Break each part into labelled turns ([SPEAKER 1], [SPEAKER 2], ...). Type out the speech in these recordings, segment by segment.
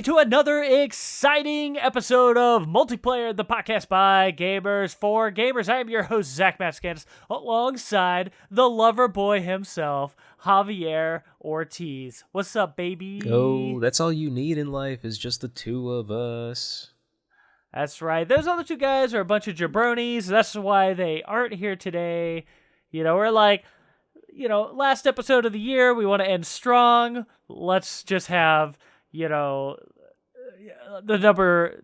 [SPEAKER 1] everybody, to another exciting episode of Multiplayer, the podcast by gamers for gamers. I am your host, Zach Matscanis, alongside the lover boy himself, Javier Ortiz. What's up, baby?
[SPEAKER 2] Oh, that's all you need in life is just the two of us.
[SPEAKER 1] That's right. Those other two guys are a bunch of jabronis. That's why they aren't here today. You know, we're like, last episode of the year, we want to end strong. Let's just have, the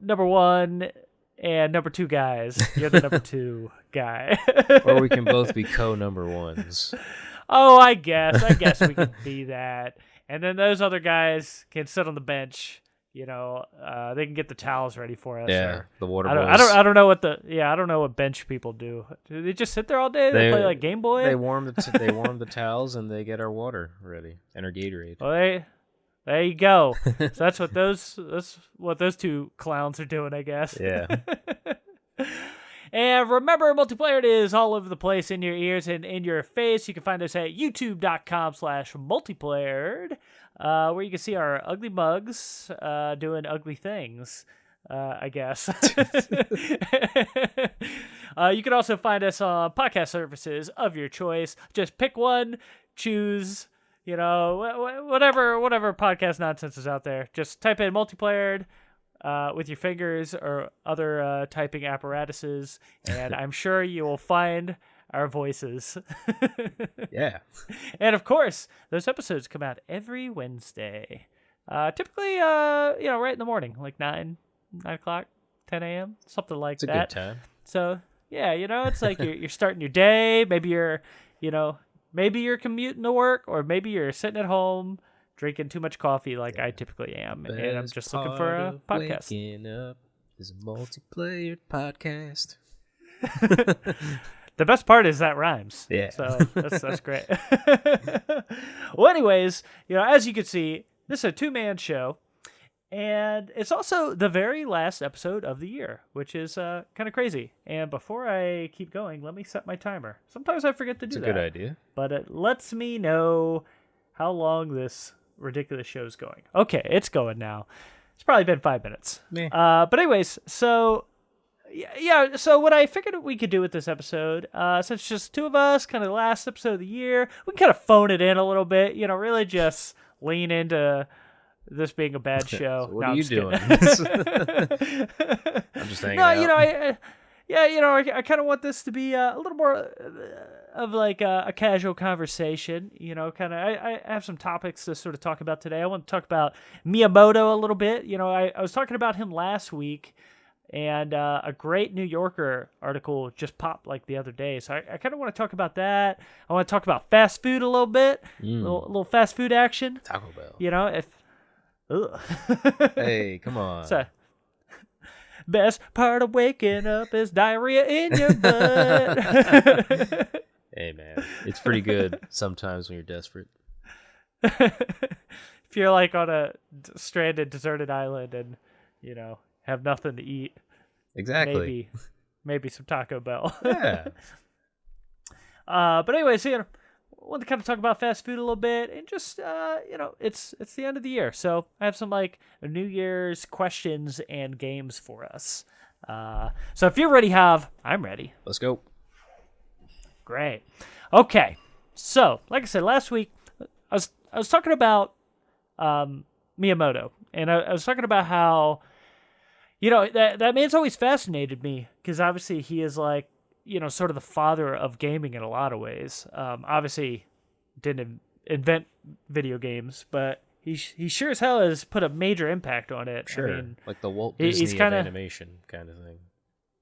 [SPEAKER 1] number one and number two guys. You're the number two guy.
[SPEAKER 2] Or we can both be co-number ones.
[SPEAKER 1] Oh, I guess we could be that. And then those other guys can sit on the bench. They can get the towels ready for us.
[SPEAKER 2] Yeah, the water boys.
[SPEAKER 1] I don't know I don't know what bench people do. Do they just sit there all day? They play like Game Boy?
[SPEAKER 2] They warm the towels and they get our water ready and our Gatorade.
[SPEAKER 1] Well, there you go. So that's what those two clowns are doing, I guess.
[SPEAKER 2] Yeah.
[SPEAKER 1] And remember, Multiplayer is all over the place, in your ears and in your face. You can find us at youtube.com/multiplayered, where you can see our ugly mugs doing ugly things, I guess. You can also find us on podcast services of your choice. Just pick one, choose, whatever podcast nonsense is out there. Just type in Multiplayered with your fingers or other typing apparatuses, and I'm sure you will find our voices.
[SPEAKER 2] Yeah.
[SPEAKER 1] And of course, those episodes come out every Wednesday. Typically, right in the morning, like 9 o'clock, 10 a.m., something like that.
[SPEAKER 2] It's a good time.
[SPEAKER 1] So, yeah, it's like you're starting your day. Maybe you're commuting to work, or maybe you're sitting at home drinking too much coffee like I typically am, and I'm just looking for a podcast.
[SPEAKER 2] Waking up is a Multiplayer podcast.
[SPEAKER 1] The best part is that rhymes.
[SPEAKER 2] Yeah.
[SPEAKER 1] So that's great. Well, anyways, as you can see, this is a two-man show, and it's also the very last episode of the year, which is kind of crazy. And before I keep going, let me set my timer. Sometimes I forget to do that.
[SPEAKER 2] It's a good idea.
[SPEAKER 1] But it lets me know how long this ridiculous show's going. Okay, it's going now. It's probably been 5 minutes. But anyways, so so what I figured we could do with this episode, since it's just two of us, kind of the last episode of the year, we can kind of phone it in a little bit, really just lean into this being a bad show.
[SPEAKER 2] So what are you doing? I'm just hanging
[SPEAKER 1] I
[SPEAKER 2] out.
[SPEAKER 1] kind of want this to be a little more of like a casual conversation. I have some topics to sort of talk about today. I want to talk about Miyamoto a little bit. I was talking about him last week, and a great New Yorker article just popped like the other day. So I kind of want to talk about that. I want to talk about fast food a little bit, a little fast food action.
[SPEAKER 2] Taco Bell. Hey, come on.
[SPEAKER 1] So, best part of waking up is diarrhea in your butt.
[SPEAKER 2] Hey, man. It's pretty good sometimes when you're desperate.
[SPEAKER 1] If you're like on a stranded, deserted island and, have nothing to eat.
[SPEAKER 2] Exactly.
[SPEAKER 1] Maybe some Taco Bell.
[SPEAKER 2] Yeah.
[SPEAKER 1] But anyways, I want to kind of talk about fast food a little bit, and just, it's the end of the year. So I have some like New Year's questions and games for us. So if you're ready, I'm ready.
[SPEAKER 2] Let's go.
[SPEAKER 1] Great. Okay. So, like I said, last week, I was talking about Miyamoto, and I was talking about how, that man's always fascinated me, because obviously he is like, sort of the father of gaming in a lot of ways. Obviously didn't invent video games, but he sure as hell has put a major impact on it.
[SPEAKER 2] Sure.
[SPEAKER 1] I mean,
[SPEAKER 2] like the Walt Disney of animation kind of thing.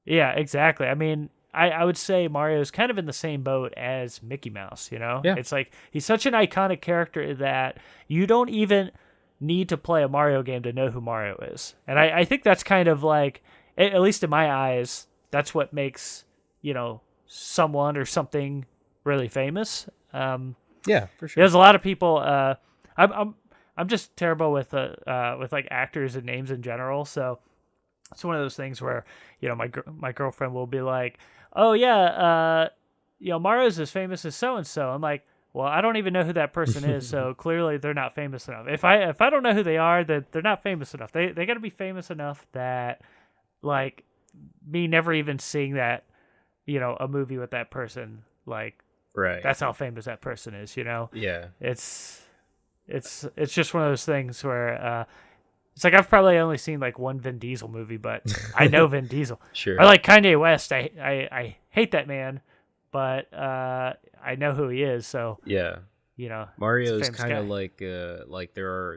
[SPEAKER 1] Yeah, exactly. I mean, I would say Mario's kind of in the same boat as Mickey Mouse,
[SPEAKER 2] Yeah.
[SPEAKER 1] It's like he's such an iconic character that you don't even need to play a Mario game to know who Mario is. And I think that's kind of like, at least in my eyes, that's what makes, someone or something really famous.
[SPEAKER 2] Yeah, for sure.
[SPEAKER 1] There's a lot of people, I'm just terrible with like actors and names in general, so it's one of those things where, my girlfriend will be like, "Oh yeah, Mario's as famous as so and so." I'm like, well, I don't even know who that person is, so clearly they're not famous enough. If I don't know who they are, then they're not famous enough. They got to be famous enough that, like, me never even seeing that, a movie with that person, like,
[SPEAKER 2] Right.
[SPEAKER 1] that's how famous that person is.
[SPEAKER 2] Yeah.
[SPEAKER 1] It's just one of those things where it's like I've probably only seen like one Vin Diesel movie, but I know Vin Diesel.
[SPEAKER 2] Sure.
[SPEAKER 1] Or like Kanye West, I hate that man, but I know who he is. So
[SPEAKER 2] yeah, Mario is kind of like there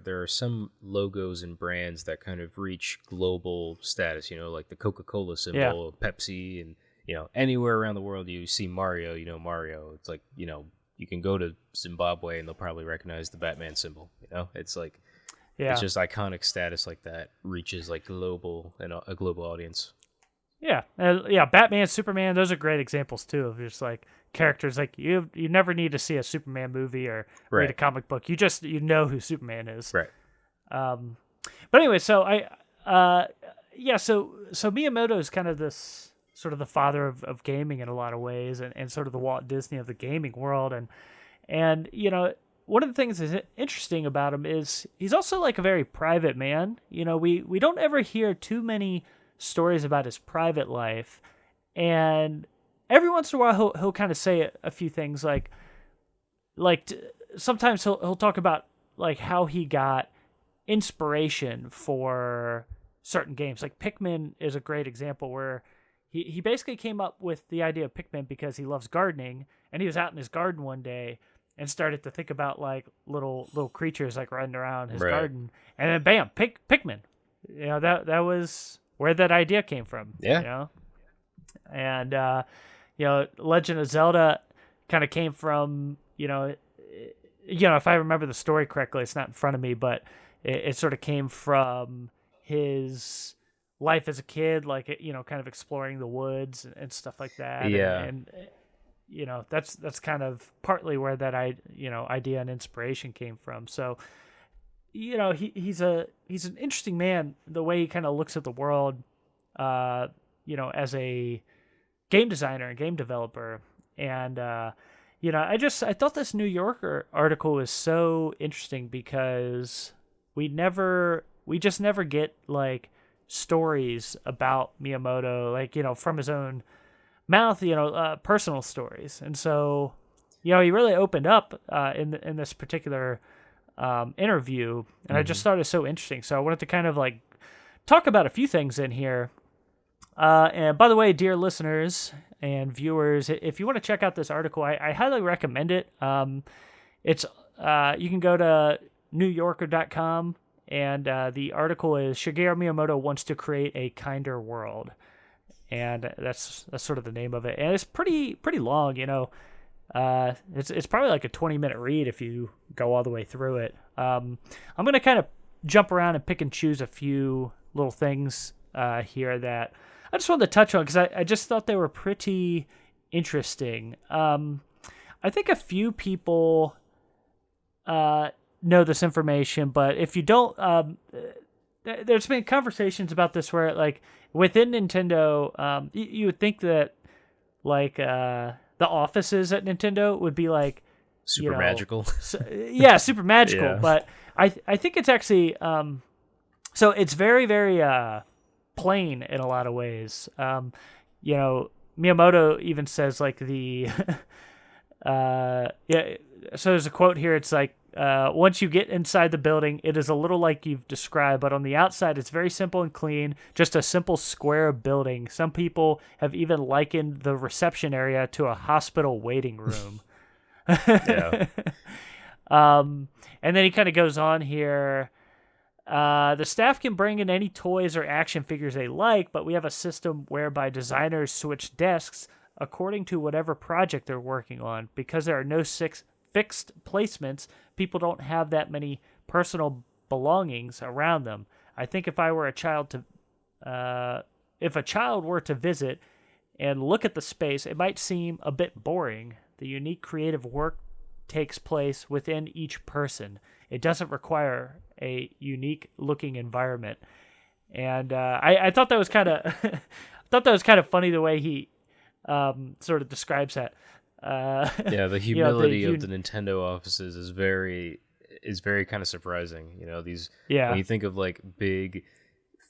[SPEAKER 2] are some logos and brands that kind of reach global status. Like the Coca-Cola symbol, Pepsi, and anywhere around the world you see Mario, Mario. It's like you can go to Zimbabwe and they'll probably recognize the Batman symbol. It's like it's just iconic status like that reaches like global and a global audience.
[SPEAKER 1] Yeah, Batman, Superman, those are great examples too of just like characters. Like you never need to see a Superman movie or read a comic book. You just know who Superman is.
[SPEAKER 2] Right.
[SPEAKER 1] But anyway, so so Miyamoto is kind of this sort of the father of gaming in a lot of ways, and sort of the Walt Disney of the gaming world, and one of the things that's interesting about him is he's also like a very private man. We don't ever hear too many stories about his private life, and every once in a while he'll kind of say a few things like sometimes he'll talk about like how he got inspiration for certain games. Like Pikmin is a great example where he basically came up with the idea of Pikmin because he loves gardening, and he was out in his garden one day and started to think about like little creatures like running around his garden, and then bam, Pikmin. That was where that idea came from. Yeah. And Legend of Zelda kind of came from if I remember the story correctly, it's not in front of me, but it sort of came from his life as a kid, like kind of exploring the woods and stuff like that.
[SPEAKER 2] Yeah.
[SPEAKER 1] And that's kind of partly where that idea and inspiration came from. So he's an interesting man, the way he kind of looks at the world, as a game designer and game developer. And I thought this New Yorker article was so interesting because we just never get like stories about Miyamoto, like from his own mouth, personal stories. And so he really opened up in this particular interview, and I just thought it was so interesting. So I wanted to kind of like talk about a few things in here. And by the way, dear listeners and viewers, if you want to check out this article, I highly recommend it. It's you can go to newyorker.com, and the article is Shigeru Miyamoto wants to create a kinder world, and that's sort of the name of it. And it's pretty long, it's probably like a 20-minute read if you go all the way through it. I'm going to kind of jump around and pick and choose a few little things here that I just wanted to touch on because I just thought they were pretty interesting. I think a few people know this information, but if you don't, there's been conversations about this where like within Nintendo, you would think that like the offices at Nintendo would be like
[SPEAKER 2] super magical.
[SPEAKER 1] Super magical. Yeah. But I think it's actually so it's very, very plain in a lot of ways. Miyamoto even says like the so there's a quote here. It's like once you get inside the building, it is a little like you've described, but on the outside, it's very simple and clean, just a simple square building. Some people have even likened the reception area to a hospital waiting room.
[SPEAKER 2] Yeah.
[SPEAKER 1] And then he kind of goes on here. The staff can bring in any toys or action figures they like, but we have a system whereby designers switch desks according to whatever project they're working on. Because there are no fixed placements, people don't have that many personal belongings around them. I think if a child were to visit and look at the space, it might seem a bit boring. The unique creative work takes place within each person. It doesn't require a unique looking environment. And I thought that was kind of funny the way he sort of describes that.
[SPEAKER 2] The humility of the Nintendo offices is very kind of surprising. These when you think of like big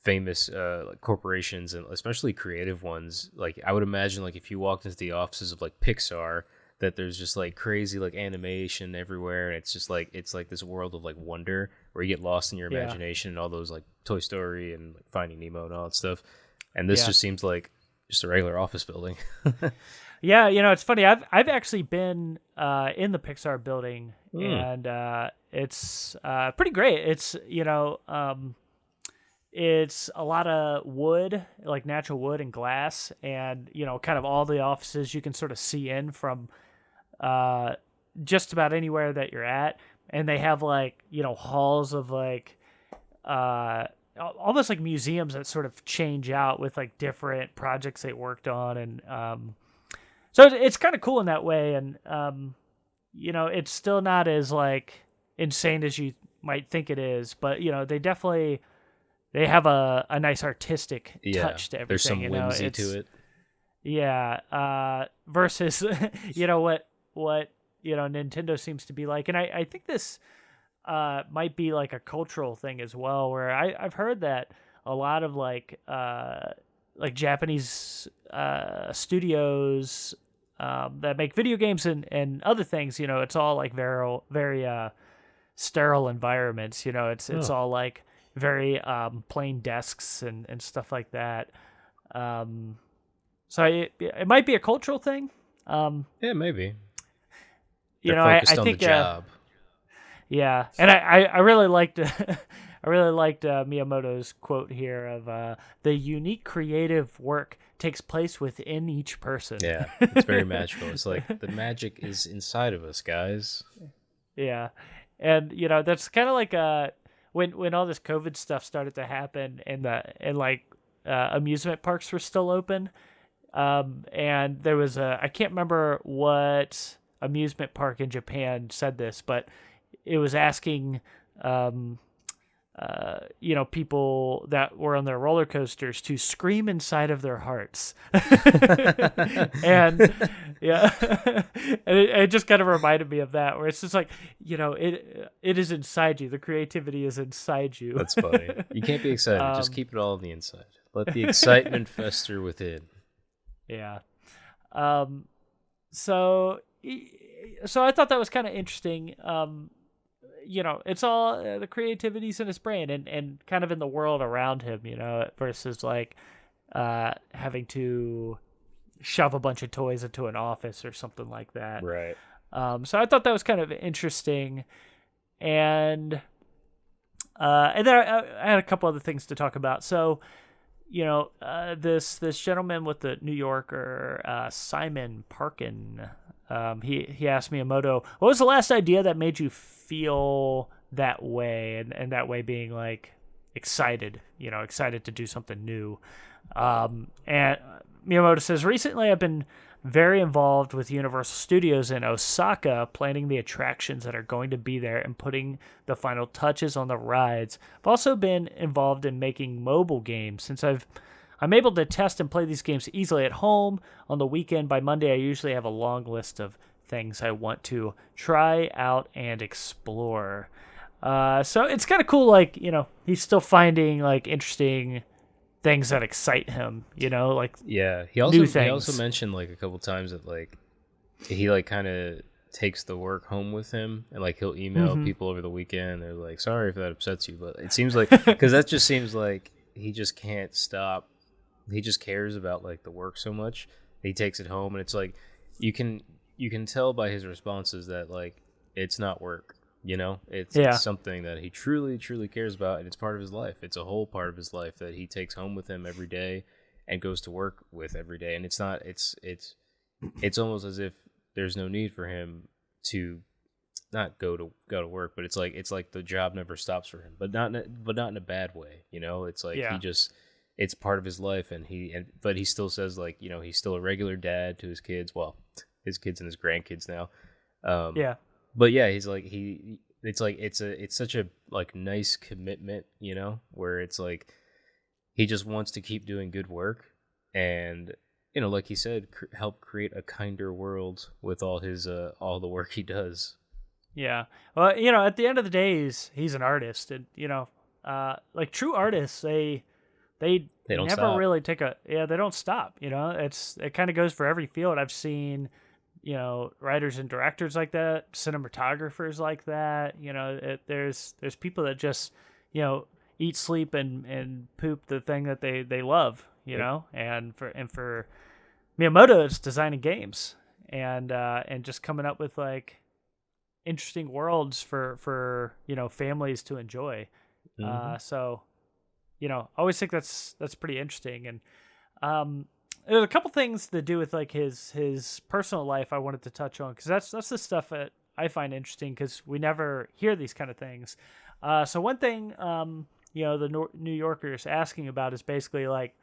[SPEAKER 2] famous like corporations, and especially creative ones, like I would imagine like if you walked into the offices of like Pixar, that there's just like crazy like animation everywhere, and it's like this world of like wonder where you get lost in your imagination and all those like Toy Story and like Finding Nemo and all that stuff. And this just seems like just a regular office building.
[SPEAKER 1] Yeah, it's funny. I've actually been in the Pixar building, and it's pretty great. It's it's a lot of wood, like natural wood and glass, and kind of all the offices you can sort of see in from just about anywhere that you're at, and they have like halls of like almost like museums that sort of change out with like different projects they worked on, and so it's kind of cool in that way, and it's still not as like insane as you might think it is, but they have a nice artistic touch to everything.
[SPEAKER 2] There's some whimsy to it.
[SPEAKER 1] Yeah, versus what Nintendo seems to be like, and I think this might be like a cultural thing as well, where I've heard that a lot of like Japanese studios that make video games and other things, it's all like very sterile environments. It's all like very plain desks and stuff like that. So it might be a cultural thing.
[SPEAKER 2] Yeah, maybe.
[SPEAKER 1] I think the job. Yeah, and I really liked Miyamoto's quote here of the unique creative work takes place within each person.
[SPEAKER 2] Yeah, it's very magical. It's like the magic is inside of us, guys.
[SPEAKER 1] Yeah, and that's kind of like when all this COVID stuff started to happen, and amusement parks were still open, and there was I can't remember what amusement park in Japan said this, but it was asking people that were on their roller coasters to scream inside of their hearts. And and it just kind of reminded me of that, where it's just like, it is inside you. The creativity is inside you.
[SPEAKER 2] That's funny. You can't be excited. Just keep it all on the inside. Let the excitement fester within.
[SPEAKER 1] Yeah. So I thought that was kind of interesting. It's all the creativity's in his brain and kind of in the world around him, versus like having to shove a bunch of toys into an office or something like that.
[SPEAKER 2] Right.
[SPEAKER 1] So I thought that was kind of interesting. And then I had a couple other things to talk about. So, this gentleman with the New Yorker, Simon Parkin, he asked Miyamoto, what was the last idea that made you feel that way? And that way being like excited to do something new. And Miyamoto says, recently I've been very involved with Universal Studios in Osaka, planning the attractions that are going to be there and putting the final touches on the rides. I've also been involved in making mobile games. Since I'm able to test and play these games easily at home, on the weekend by Monday I usually have a long list of things I want to try out and explore. So it's kind of cool, like, he's still finding like interesting things that excite him, like
[SPEAKER 2] he also mentioned like a couple times that like he like kind of takes the work home with him, and like he'll email people over the weekend. They're like, sorry if that upsets you, but it seems like because that just seems like he just can't stop. He just cares about like the work so much. He takes it home, and it's like you can tell by his responses that like it's not work. It's something that he truly, truly cares about, and it's part of his life. It's a whole part of his life that he takes home with him every day and goes to work with every day. And it's almost as if there's no need for him to not go to work, but it's like the job never stops for him, but not in a bad way. It's like he just, it's part of his life, but he still says like, he's still a regular dad to his kids. Well, his kids and his grandkids now. But yeah, he's like it's such a like nice commitment, where it's like he just wants to keep doing good work, and like he said, help create a kinder world with all his all the work he does.
[SPEAKER 1] Yeah. Well, at the end of the day, he's an artist, and like true artists, they
[SPEAKER 2] don't
[SPEAKER 1] never
[SPEAKER 2] stop.
[SPEAKER 1] really they don't stop. It kind of goes for every field. I've seen, writers and directors like that, cinematographers like that. There's people that just, eat, sleep, and poop the thing that they love. And for Miyamoto, it's designing games and just coming up with like interesting worlds for families to enjoy. So I always think that's pretty interesting. And there's a couple things to do with like his personal life I wanted to touch on, because that's the stuff that I find interesting, because we never hear these kind of things. So one thing the New Yorker is asking about is basically like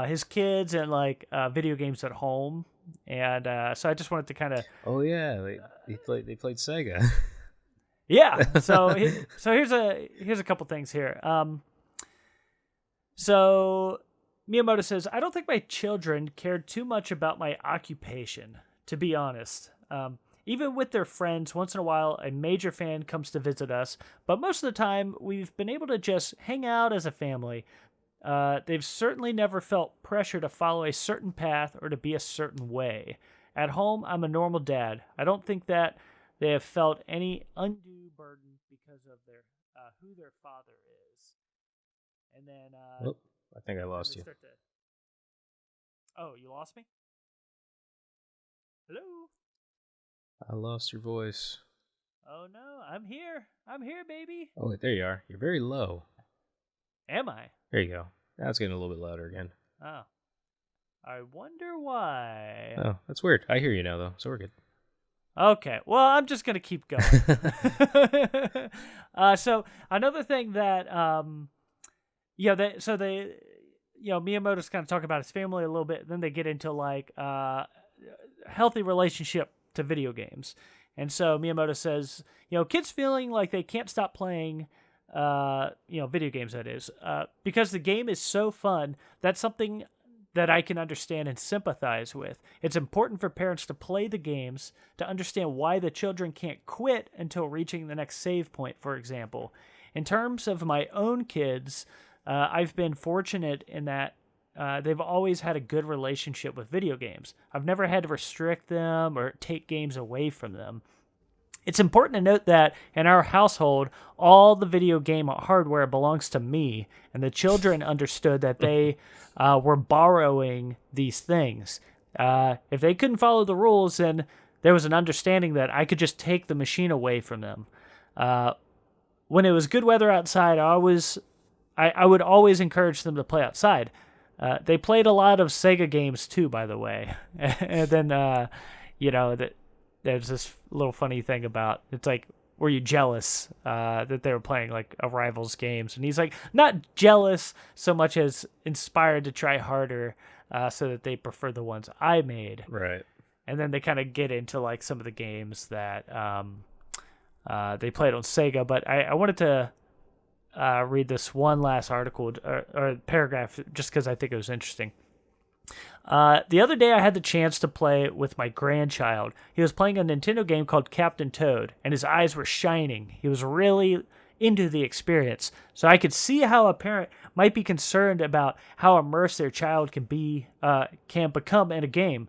[SPEAKER 1] his kids and like video games at home. And so I just wanted to kind of
[SPEAKER 2] they played Sega.
[SPEAKER 1] Yeah. So here's a couple things here. So Miyamoto says, I don't think my children cared too much about my occupation, to be honest. Even with their friends, once in a while, a major fan comes to visit us, but most of the time, we've been able to just hang out as a family. They've certainly never felt pressure to follow a certain path or to be a certain way. At home, I'm a normal dad. I don't think that they have felt any undue burden because of their who their father is. And then
[SPEAKER 2] I think I lost you.
[SPEAKER 1] Oh, you lost me? Hello?
[SPEAKER 2] I lost your voice.
[SPEAKER 1] Oh no, I'm here, baby.
[SPEAKER 2] Oh, wait, there you are. You're very low.
[SPEAKER 1] Am I?
[SPEAKER 2] There you go. Now it's getting a little bit louder again.
[SPEAKER 1] Oh. I wonder why.
[SPEAKER 2] Oh, that's weird. I hear you now, though, so we're good.
[SPEAKER 1] Okay, well, I'm just going to keep going. So another thing that, Miyamoto's kind of talking about his family a little bit, and then they get into like healthy relationship to video games. And so Miyamoto says, kids feeling like they can't stop playing, video games, that is, because the game is so fun. That's something that I can understand and sympathize with. It's important for parents to play the games to understand why the children can't quit until reaching the next save point, for example. In terms of my own kids, I've been fortunate in that they've always had a good relationship with video games. I've never had to restrict them or take games away from them. It's important to note that in our household, all the video game hardware belongs to me, and the children understood that they were borrowing these things. If they couldn't follow the rules, then there was an understanding that I could just take the machine away from them. When it was good weather outside, I would always encourage them to play outside. They played a lot of Sega games too, by the way. And then, there's this little funny thing about, it's like, were you jealous that they were playing like a rival's games? And he's like, not jealous so much as inspired to try harder so that they prefer the ones I made.
[SPEAKER 2] Right.
[SPEAKER 1] And then they kind of get into like some of the games that they played on Sega. But I wanted to read this one last article or paragraph just because I think it was interesting. The other day I had the chance to play with my grandchild. He was playing a Nintendo game called Captain Toad, and his eyes were shining. He was really into the experience. So I could see how a parent might be concerned about how immersed their child can become in a game.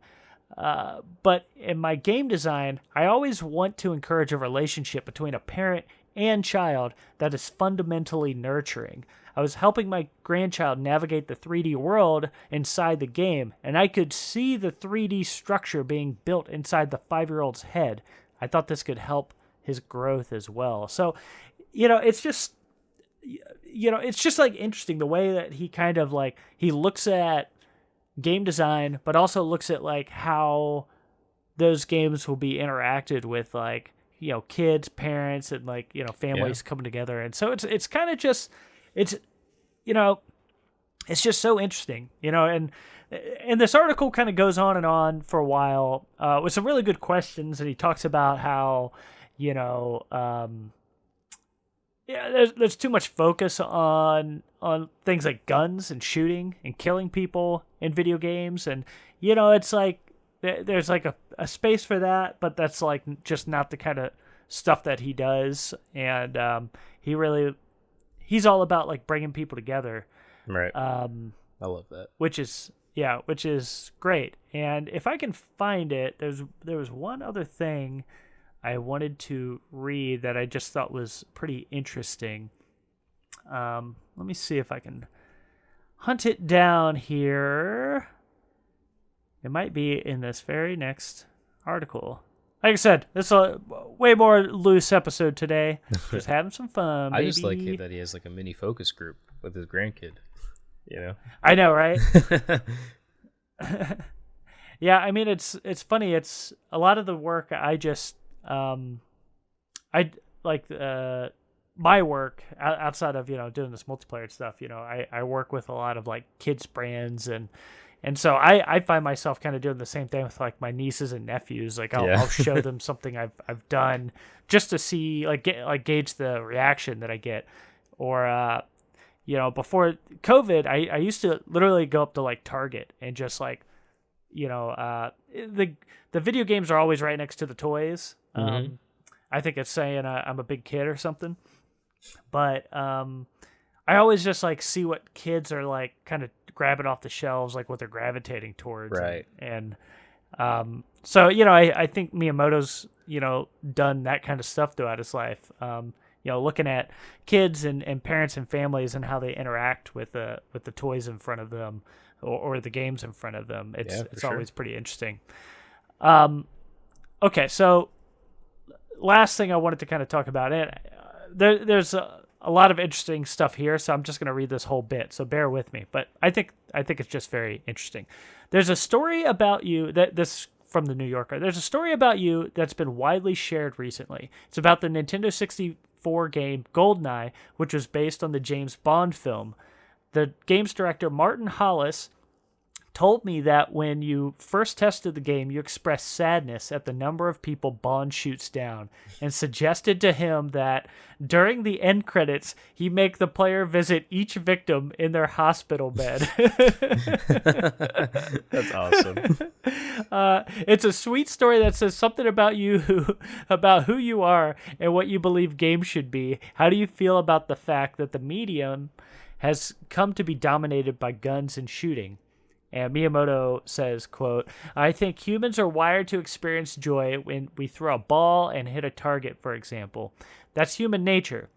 [SPEAKER 1] But in my game design, I always want to encourage a relationship between a parent and child that is fundamentally nurturing. I was helping my grandchild navigate the 3D world inside the game, and I could see the 3D structure being built inside the 5-year-old's head. I thought this could help his growth as well. So, it's just, it's just like interesting the way that he kind of like, he looks at game design, but also looks at like how those games will be interacted with, like, kids, parents, and like, families coming together. And so it's kind of just, it's just so interesting, and this article kind of goes on and on for a while with some really good questions. And he talks about how, there's too much focus on things like guns and shooting and killing people in video games, and it's like there's like a space for that, but that's like just not the kind of stuff that he does, and he's all about like bringing people together.
[SPEAKER 2] Right. I love that.
[SPEAKER 1] Which is great. And if I can find it, there was one other thing I wanted to read that I just thought was pretty interesting. Let me see if I can hunt it down here. It might be in this very next article. Like I said, this is a way more loose episode today. Just having some fun, baby.
[SPEAKER 2] I just like it that he has like a mini focus group with his grandkid.
[SPEAKER 1] I know, right? Yeah, I mean, it's funny. It's a lot of the work I just I like my work outside of doing this multiplayer stuff. I work with a lot of like kids brands, and so I find myself kind of doing the same thing with like my nieces and nephews. Like I'll show them something I've done just to see gauge the reaction that I get. Or before COVID, I used to literally go up to like Target and just like the video games are always right next to the toys.
[SPEAKER 2] Mm-hmm.
[SPEAKER 1] I think it's saying I'm a big kid or something. But I always just like see what kids are like kind of grabbing off the shelves, like what they're gravitating towards.
[SPEAKER 2] Right.
[SPEAKER 1] And so, I think Miyamoto's, done that kind of stuff throughout his life. Looking at kids and parents and families and how they interact with the toys in front of them or the games in front of them. It's always pretty interesting. Okay, so last thing I wanted to kind of talk about it. There's a lot of interesting stuff here, so I'm just going to read this whole bit. So bear with me, but I think it's just very interesting. There's a story about you this from the New Yorker. There's a story about you that's been widely shared recently. It's about the Nintendo 64 game GoldenEye, which was based on the James Bond film. The game's director Martin Hollis told me that when you first tested the game, you expressed sadness at the number of people Bond shoots down and suggested to him that during the end credits, he make the player visit each victim in their hospital bed.
[SPEAKER 2] That's awesome.
[SPEAKER 1] It's a sweet story that says something about you, about who you are and what you believe games should be. How do you feel about the fact that the medium has come to be dominated by guns and shooting? And Miyamoto says, quote, I think humans are wired to experience joy when we throw a ball and hit a target, for example. That's human nature.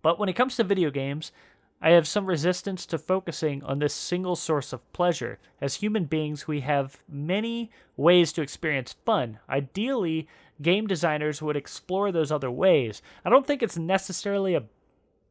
[SPEAKER 1] But when it comes to video games, I have some resistance to focusing on this single source of pleasure. As human beings, we have many ways to experience fun. Ideally, game designers would explore those other ways. I don't think it's necessarily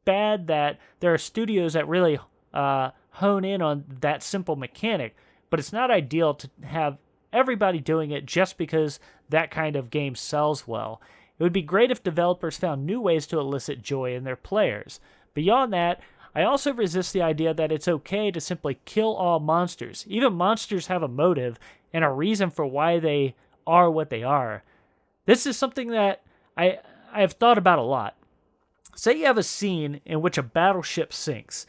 [SPEAKER 1] bad that there are studios that really hone in on that simple mechanic, but it's not ideal to have everybody doing it just because that kind of game sells well. It would be great if developers found new ways to elicit joy in their players. Beyond that, I also resist the idea that it's okay to simply kill all monsters. Even monsters have a motive and a reason for why they are what they are. This is something that I have thought about a lot. Say you have a scene in which a battleship sinks.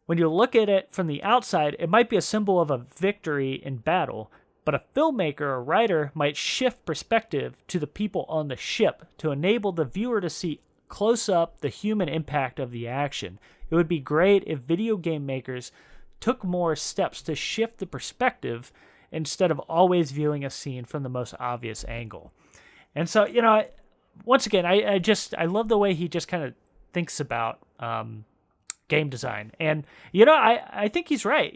[SPEAKER 1] When you look at it from the outside, it might be a symbol of a victory in battle, but a filmmaker or writer might shift perspective to the people on the ship to enable the viewer to see close up the human impact of the action. It would be great if video game makers took more steps to shift the perspective instead of always viewing a scene from the most obvious angle. And so, once again, I love the way he just kind of thinks about game design, and I think he's right.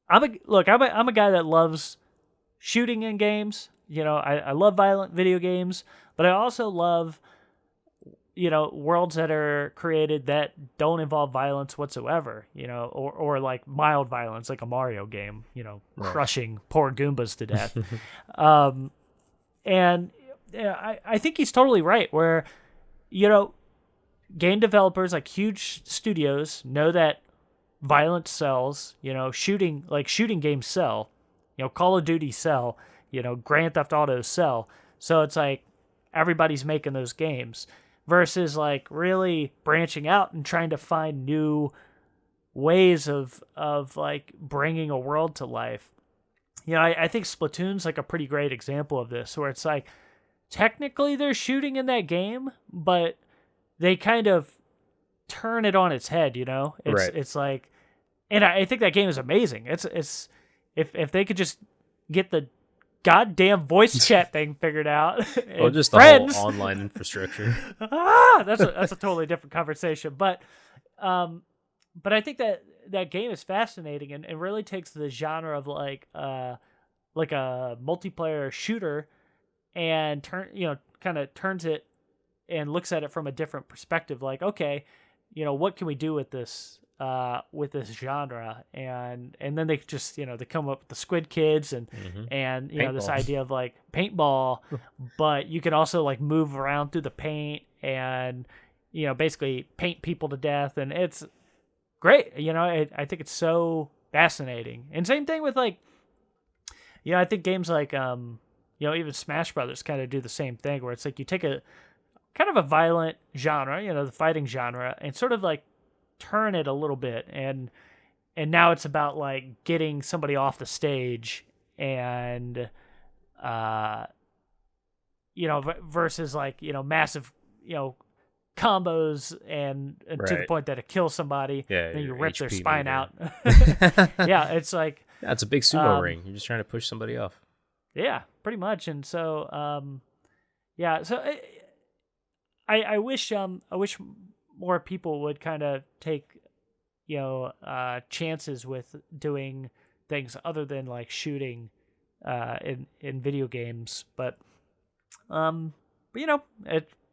[SPEAKER 1] I'm a guy that loves shooting in games. I love violent video games, but I also love worlds that are created that don't involve violence whatsoever. Or like mild violence, like a Mario game. Right. Crushing poor Goombas to death. And I think he's totally right. Where game developers, like huge studios, know that violence sells. Shooting games sell. Call of Duty sell. Grand Theft Auto sell. So it's like everybody's making those games versus like really branching out and trying to find new ways of like bringing a world to life. You know, I think Splatoon's like a pretty great example of this, where it's like technically they're shooting in that game, but they kind of turn it on its head. You know, it's like, and I think that game is amazing. It's if they could just get the goddamn voice chat thing figured out.
[SPEAKER 2] Well, just
[SPEAKER 1] friends.
[SPEAKER 2] The whole online infrastructure.
[SPEAKER 1] That's a totally different conversation. But I think that game is fascinating and really takes the genre of like a multiplayer shooter and kind of turns it and looks at it from a different perspective. Like, okay, what can we do with this genre? And then they just, they come up with the Squid Kids and
[SPEAKER 2] Paintball.
[SPEAKER 1] This idea of like paintball, but you can also like move around through the paint and, basically paint people to death. And it's great. I think it's so fascinating. And same thing with like, I think games like, even Smash Brothers kind of do the same thing, where it's like you take a kind of a violent genre, the fighting genre, and sort of like turn it a little bit. And now it's about like getting somebody off the stage and, versus like, massive, combos and to the point that it kills somebody.
[SPEAKER 2] Yeah,
[SPEAKER 1] then you rip
[SPEAKER 2] HP
[SPEAKER 1] their spine
[SPEAKER 2] meter.
[SPEAKER 1] out. Yeah, it's like
[SPEAKER 2] That's a big sumo ring. You're just trying to push somebody off.
[SPEAKER 1] Yeah, pretty much. And so so I wish more people would kind of take chances with doing things other than like shooting in video games. But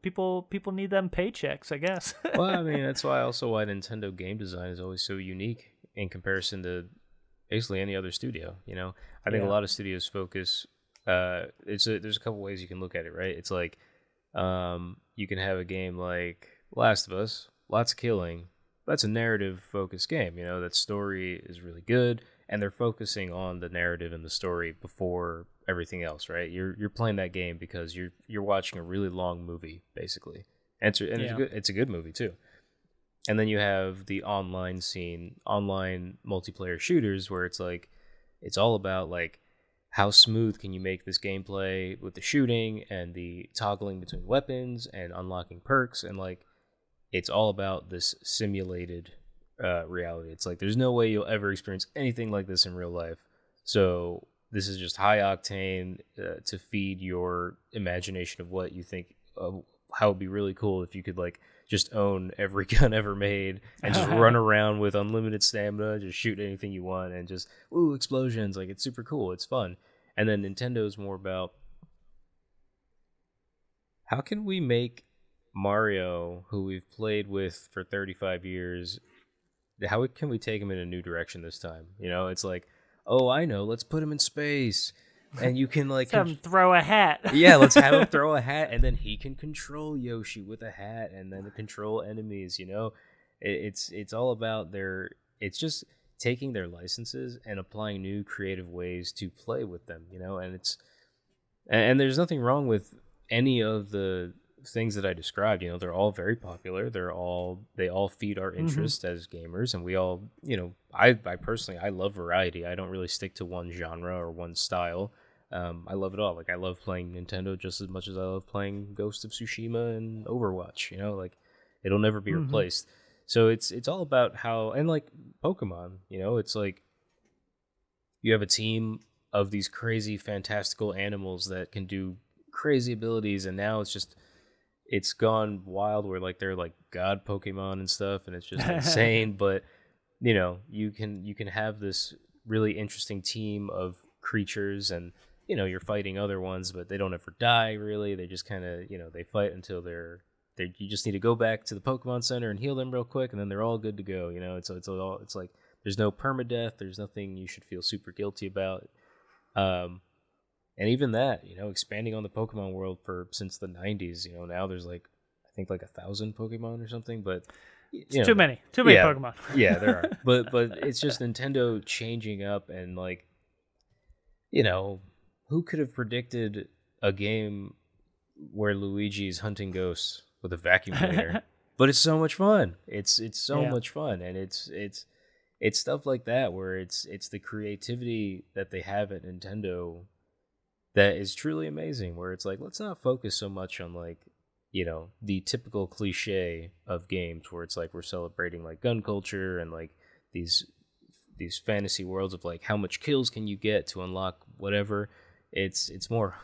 [SPEAKER 1] people need them paychecks, I guess.
[SPEAKER 2] Well, I mean, that's why Nintendo game design is always so unique in comparison to basically any other studio. I think a lot of studios focus. There's a couple ways you can look at it, right? It's like you can have a game like Last of Us, lots of killing. That's a narrative focused game. That story is really good, and they're focusing on the narrative and the story before everything else, right? You're playing that game because you're watching a really long movie, basically, and it's a good movie too. And then you have the online scene, online multiplayer shooters, where it's like it's all about like how smooth can you make this gameplay with the shooting and the toggling between weapons and unlocking perks, and like it's all about this simulated reality. It's like there's no way you'll ever experience anything like this in real life. So this is just high octane to feed your imagination of what you think how it'd be really cool if you could like just own every gun ever made and just run around with unlimited stamina, just shoot anything you want and just explosions. Like, it's super cool, it's fun. And then Nintendo's more about how can we make Mario, who we've played with for 35 years, how can we take him in a new direction this time? It's like, oh, I know, let's put him in space. And you can like
[SPEAKER 1] have him throw a hat.
[SPEAKER 2] Yeah, let's have him throw a hat, and then he can control Yoshi with a hat, and then control enemies. It's all about it's just taking their licenses and applying new creative ways to play with them. And there's nothing wrong with any of the things that I described. They're all very popular. They all feed our interest as gamers, and we all, I personally, I love variety. I don't really stick to one genre or one style. I love it all. Like, I love playing Nintendo just as much as I love playing Ghost of Tsushima and Overwatch. Like, it'll never be replaced. So it's all about how, and like Pokemon, it's like you have a team of these crazy fantastical animals that can do crazy abilities, and now it's gone wild where like they're like god Pokemon and stuff, and it's just insane. But you can have this really interesting team of creatures, and you're fighting other ones, but they don't ever die really. They just kind of they fight until you just need to go back to the Pokemon Center and heal them real quick, and then they're all good to go. It's like there's no permadeath. There's nothing you should feel super guilty about. And even that, expanding on the Pokemon world since the 90s, now there's like, I think like 1,000 Pokemon or something, but
[SPEAKER 1] it's too many Pokemon.
[SPEAKER 2] Yeah, there are. But it's just Nintendo changing up, and like, who could have predicted a game where Luigi's hunting ghosts with a vacuum cleaner? But it's so much fun. It's so much fun, and it's it's stuff like that where it's the creativity that they have at Nintendo that is truly amazing, where it's like, let's not focus so much on like, the typical cliche of games where it's like we're celebrating like gun culture and like these fantasy worlds of like how much kills can you get to unlock whatever. It's more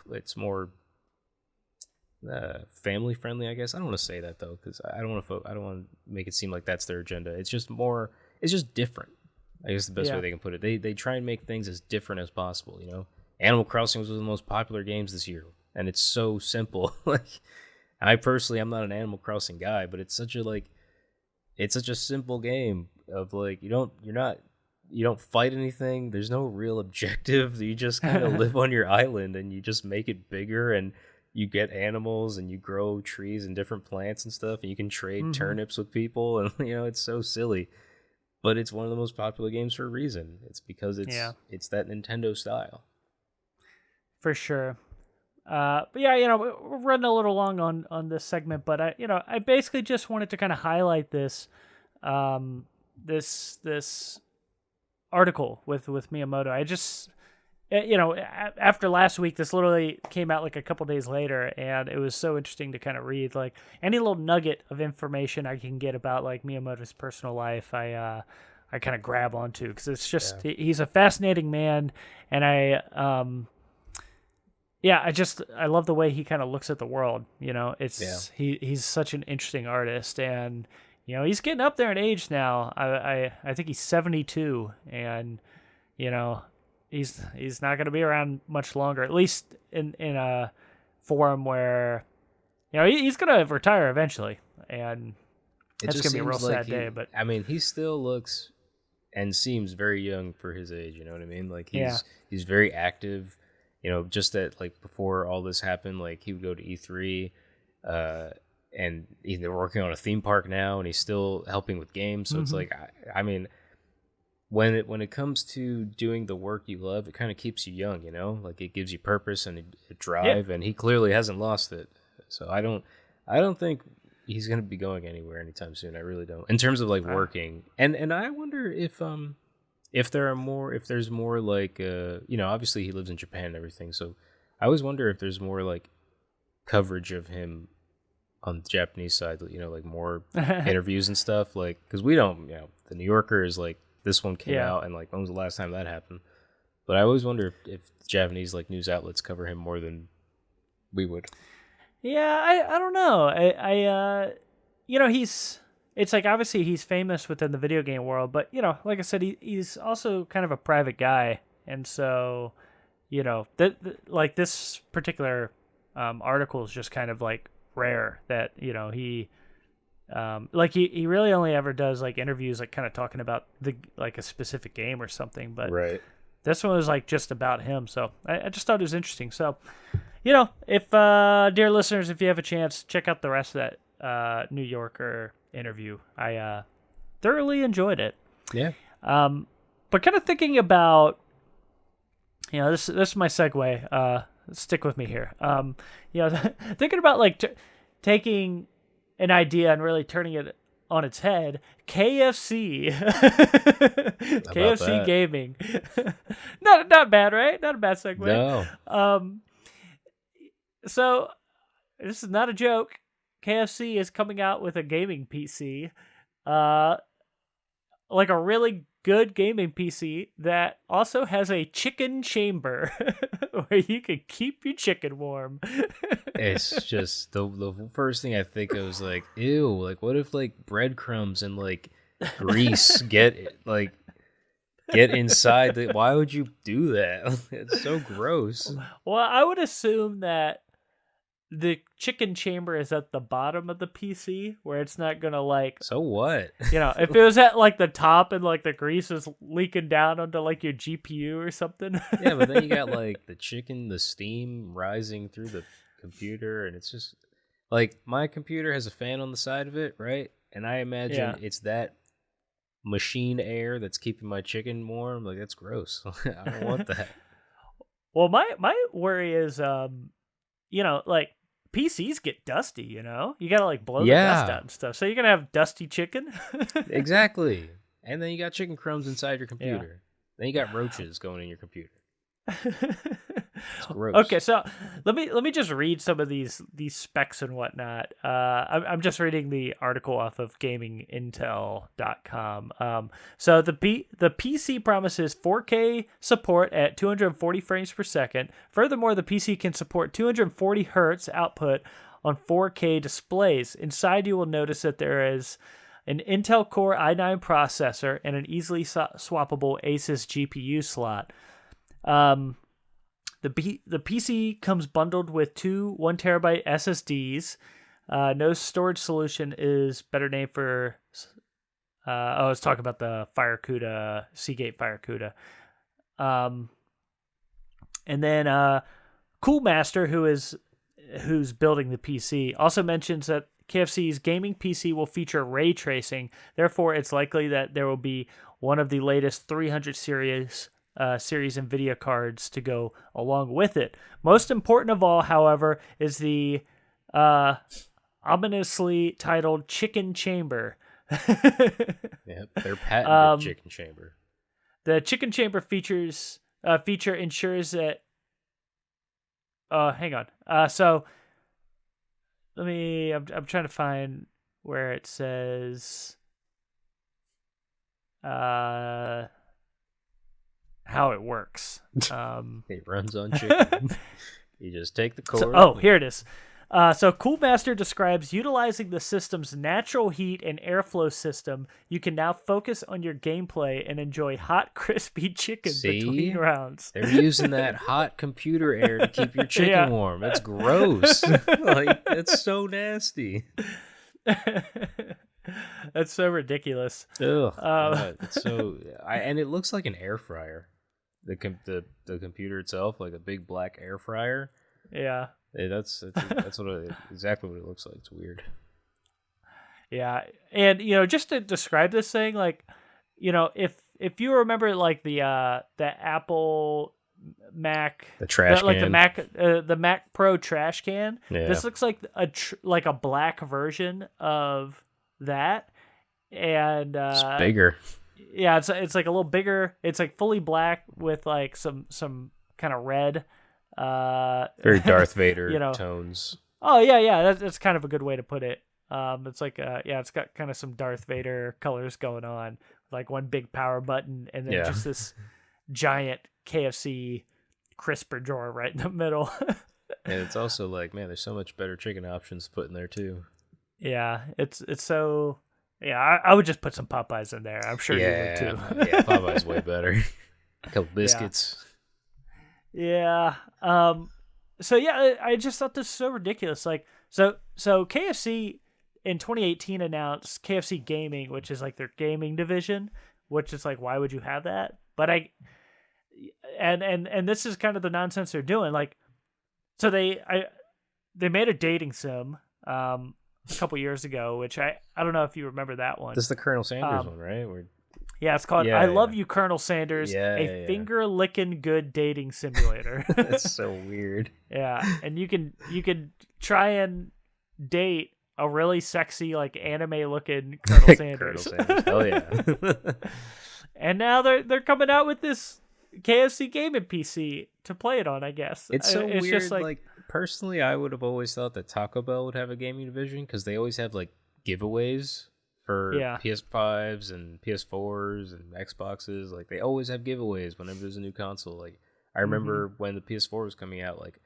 [SPEAKER 2] family friendly, I guess. I don't want to say that though, because I don't want to make it seem like that's their agenda. It's just different. I guess the best way they can put it. They try and make things as different as possible. Animal Crossing was one of the most popular games this year, and it's so simple. Like, I'm not an Animal Crossing guy, but it's such a simple game of like you don't fight anything. There's no real objective. You just kind of live on your island and you just make it bigger, and you get animals and you grow trees and different plants and stuff, and you can trade turnips with people, and it's so silly. But it's one of the most popular games for a reason. It's because it's that Nintendo style. For sure.
[SPEAKER 1] But yeah, we're running a little long on this segment, but I basically just wanted to kind of highlight this this article with Miyamoto. I just, after last week, this literally came out like a couple days later, and it was so interesting to kind of read like any little nugget of information I can get about like Miyamoto's personal life. I kind of grab onto, because it's just he's a fascinating man, and I love the way he kind of looks at the world. He's such an interesting artist, and he's getting up there in age now. I think he's 72, and he's not going to be around much longer, at least in a form where he's going to retire eventually, and it's going to be a real sad day. But
[SPEAKER 2] I mean, he still looks and seems very young for his age. You know what I mean? Like he's very active. Just that, like, before all this happened, like, he would go to E3, and they're working on a theme park now, and he's still helping with games. So it's like, I mean, when it comes to doing the work you love, it kind of keeps you young, like it gives you purpose and a drive, and he clearly hasn't lost it. So I don't think he's going to be going anywhere anytime soon. I really don't. In terms of like working, and I wonder if there's more like, obviously he lives in Japan and everything, so I always wonder if there's more like coverage of him on the Japanese side, like more interviews and stuff, like, because we don't, the New Yorker is like, this one came out, and like, when was the last time that happened? But I always wonder if Japanese like news outlets cover him more than we would.
[SPEAKER 1] Yeah, I don't know. It's like, obviously he's famous within the video game world, but like I said, he's also kind of a private guy, and so like this particular article is just kind of like rare that he he really only ever does like interviews like kind of talking about like a specific game or something, but this one was like just about him, so I just thought it was interesting. So if dear listeners, if you have a chance, check out the rest of that New Yorker interview. I thoroughly enjoyed it. But kind of thinking about this is my segue. Stick with me here. Thinking about like taking an idea and really turning it on its head. KFC. KFC gaming. Not bad, right? Not a bad segue.
[SPEAKER 2] No.
[SPEAKER 1] So this is not a joke. KFC is coming out with a gaming PC, like a really good gaming PC that also has a chicken chamber where you can keep your chicken warm.
[SPEAKER 2] It's just the first thing I think of is like, ew, like what if like breadcrumbs and like grease get inside the, why would you do that? It's so gross.
[SPEAKER 1] Well, I would assume that the chicken chamber is at the bottom of the PC, where it's not gonna like.
[SPEAKER 2] So what?
[SPEAKER 1] If it was at like the top and like the grease is leaking down onto like your GPU or something.
[SPEAKER 2] Yeah, but then you got like the steam rising through the computer, and it's just like, my computer has a fan on the side of it, right? And I imagine it's that machine air that's keeping my chicken warm. Like, that's gross. I don't want that.
[SPEAKER 1] Well, my worry is, like, PCs get dusty, you gotta like blow the dust out and stuff. So you're gonna have dusty chicken.
[SPEAKER 2] Exactly. And then you got chicken crumbs inside your computer. Then you got roaches going in your computer. It's gross.
[SPEAKER 1] Okay, so let me just read some of these specs and whatnot. I'm just reading the article off of gamingintel.com. So the PC promises 4K support at 240 frames per second. Furthermore, the PC can support 240 hertz output on 4K displays. Inside, you will notice that there is an Intel Core i9 processor and an easily swappable Asus GPU slot. The PC comes bundled with two 1 terabyte SSDs. No storage solution is better named for. I was talking about the FireCuda, Seagate FireCuda. And then Coolmaster, who's building the PC, also mentions that KFC's gaming PC will feature ray tracing. Therefore, it's likely that there will be one of the latest 300 series NVIDIA cards to go along with it. Most important of all, however, is the ominously titled Chicken Chamber.
[SPEAKER 2] Yep, their patented Chicken Chamber.
[SPEAKER 1] The Chicken Chamber feature ensures that. Hang on. So let me. I'm trying to find where it says. How it works.
[SPEAKER 2] It runs on chicken. You just take the cord.
[SPEAKER 1] Here it is. So Coolmaster describes utilizing the system's natural heat and airflow system. You can now focus on your gameplay and enjoy hot, crispy chicken between rounds.
[SPEAKER 2] They're using that hot computer air to keep your chicken warm. That's gross. That's so nasty.
[SPEAKER 1] That's so ridiculous.
[SPEAKER 2] Ugh, God, it's so. And it looks like an air fryer. The computer itself, like a big black air fryer.
[SPEAKER 1] Yeah.
[SPEAKER 2] That's exactly what it looks like. It's weird.
[SPEAKER 1] Yeah, and just to describe this thing, like, if you remember, like the Apple Mac,
[SPEAKER 2] the trash can,
[SPEAKER 1] like the Mac Pro trash can.
[SPEAKER 2] Yeah.
[SPEAKER 1] This looks like a black version of that, and
[SPEAKER 2] it's bigger.
[SPEAKER 1] Yeah, it's like a little bigger. It's like fully black with like some kind of red.
[SPEAKER 2] Very Darth Vader tones.
[SPEAKER 1] Oh yeah. That's kind of a good way to put it. It's like it's got kind of some Darth Vader colors going on, like one big power button, and then just this giant KFC crisper drawer right in the middle.
[SPEAKER 2] And it's also like, man, there's so much better chicken options put in there too.
[SPEAKER 1] Yeah, it's so. Yeah, I would just put some Popeyes in there. I'm sure you would too.
[SPEAKER 2] Yeah, Popeyes way better. A couple biscuits.
[SPEAKER 1] Yeah. So yeah, I just thought this was so ridiculous. Like, so KFC in 2018 announced KFC Gaming, which is like their gaming division, which is like, why would you have that? But and this is kind of the nonsense they're doing. Like, so they made a dating sim, a couple years ago, which I don't know if you remember that one.
[SPEAKER 2] This is the Colonel Sanders one, right?
[SPEAKER 1] Yeah, it's called I Love You, Colonel Sanders, a finger-licking good dating simulator.
[SPEAKER 2] That's so weird.
[SPEAKER 1] Yeah, and you can try and date a really sexy, like, anime-looking Colonel Sanders.
[SPEAKER 2] Colonel Sanders, hell yeah.
[SPEAKER 1] And now they're coming out with this KFC gaming PC to play it on, I guess.
[SPEAKER 2] It's so weird, just like personally, I would have always thought that Taco Bell would have a gaming division because they always have like giveaways for PS5s and PS4s and Xboxes. Like they always have giveaways whenever there's a new console. Like I remember when the PS4 was coming out, like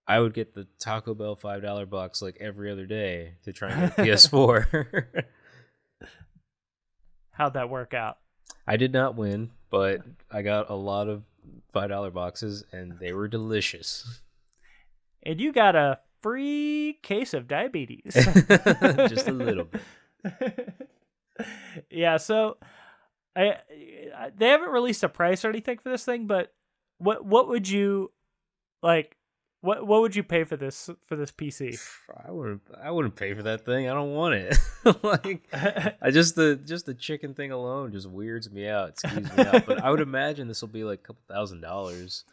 [SPEAKER 2] I would get the Taco Bell $5 box like every other day to try and get a PS4.
[SPEAKER 1] How'd that work out?
[SPEAKER 2] I did not win, but I got a lot of $5 boxes and they were delicious.
[SPEAKER 1] And you got a free case of diabetes.
[SPEAKER 2] Just a little bit.
[SPEAKER 1] Yeah, so they haven't released a price or anything for this thing, but what would you like? What would you pay for this PC?
[SPEAKER 2] I wouldn't pay for that thing. I don't want it. Like the chicken thing alone just weirds me out. It skews me out. But I would imagine this will be like a couple $1,000s.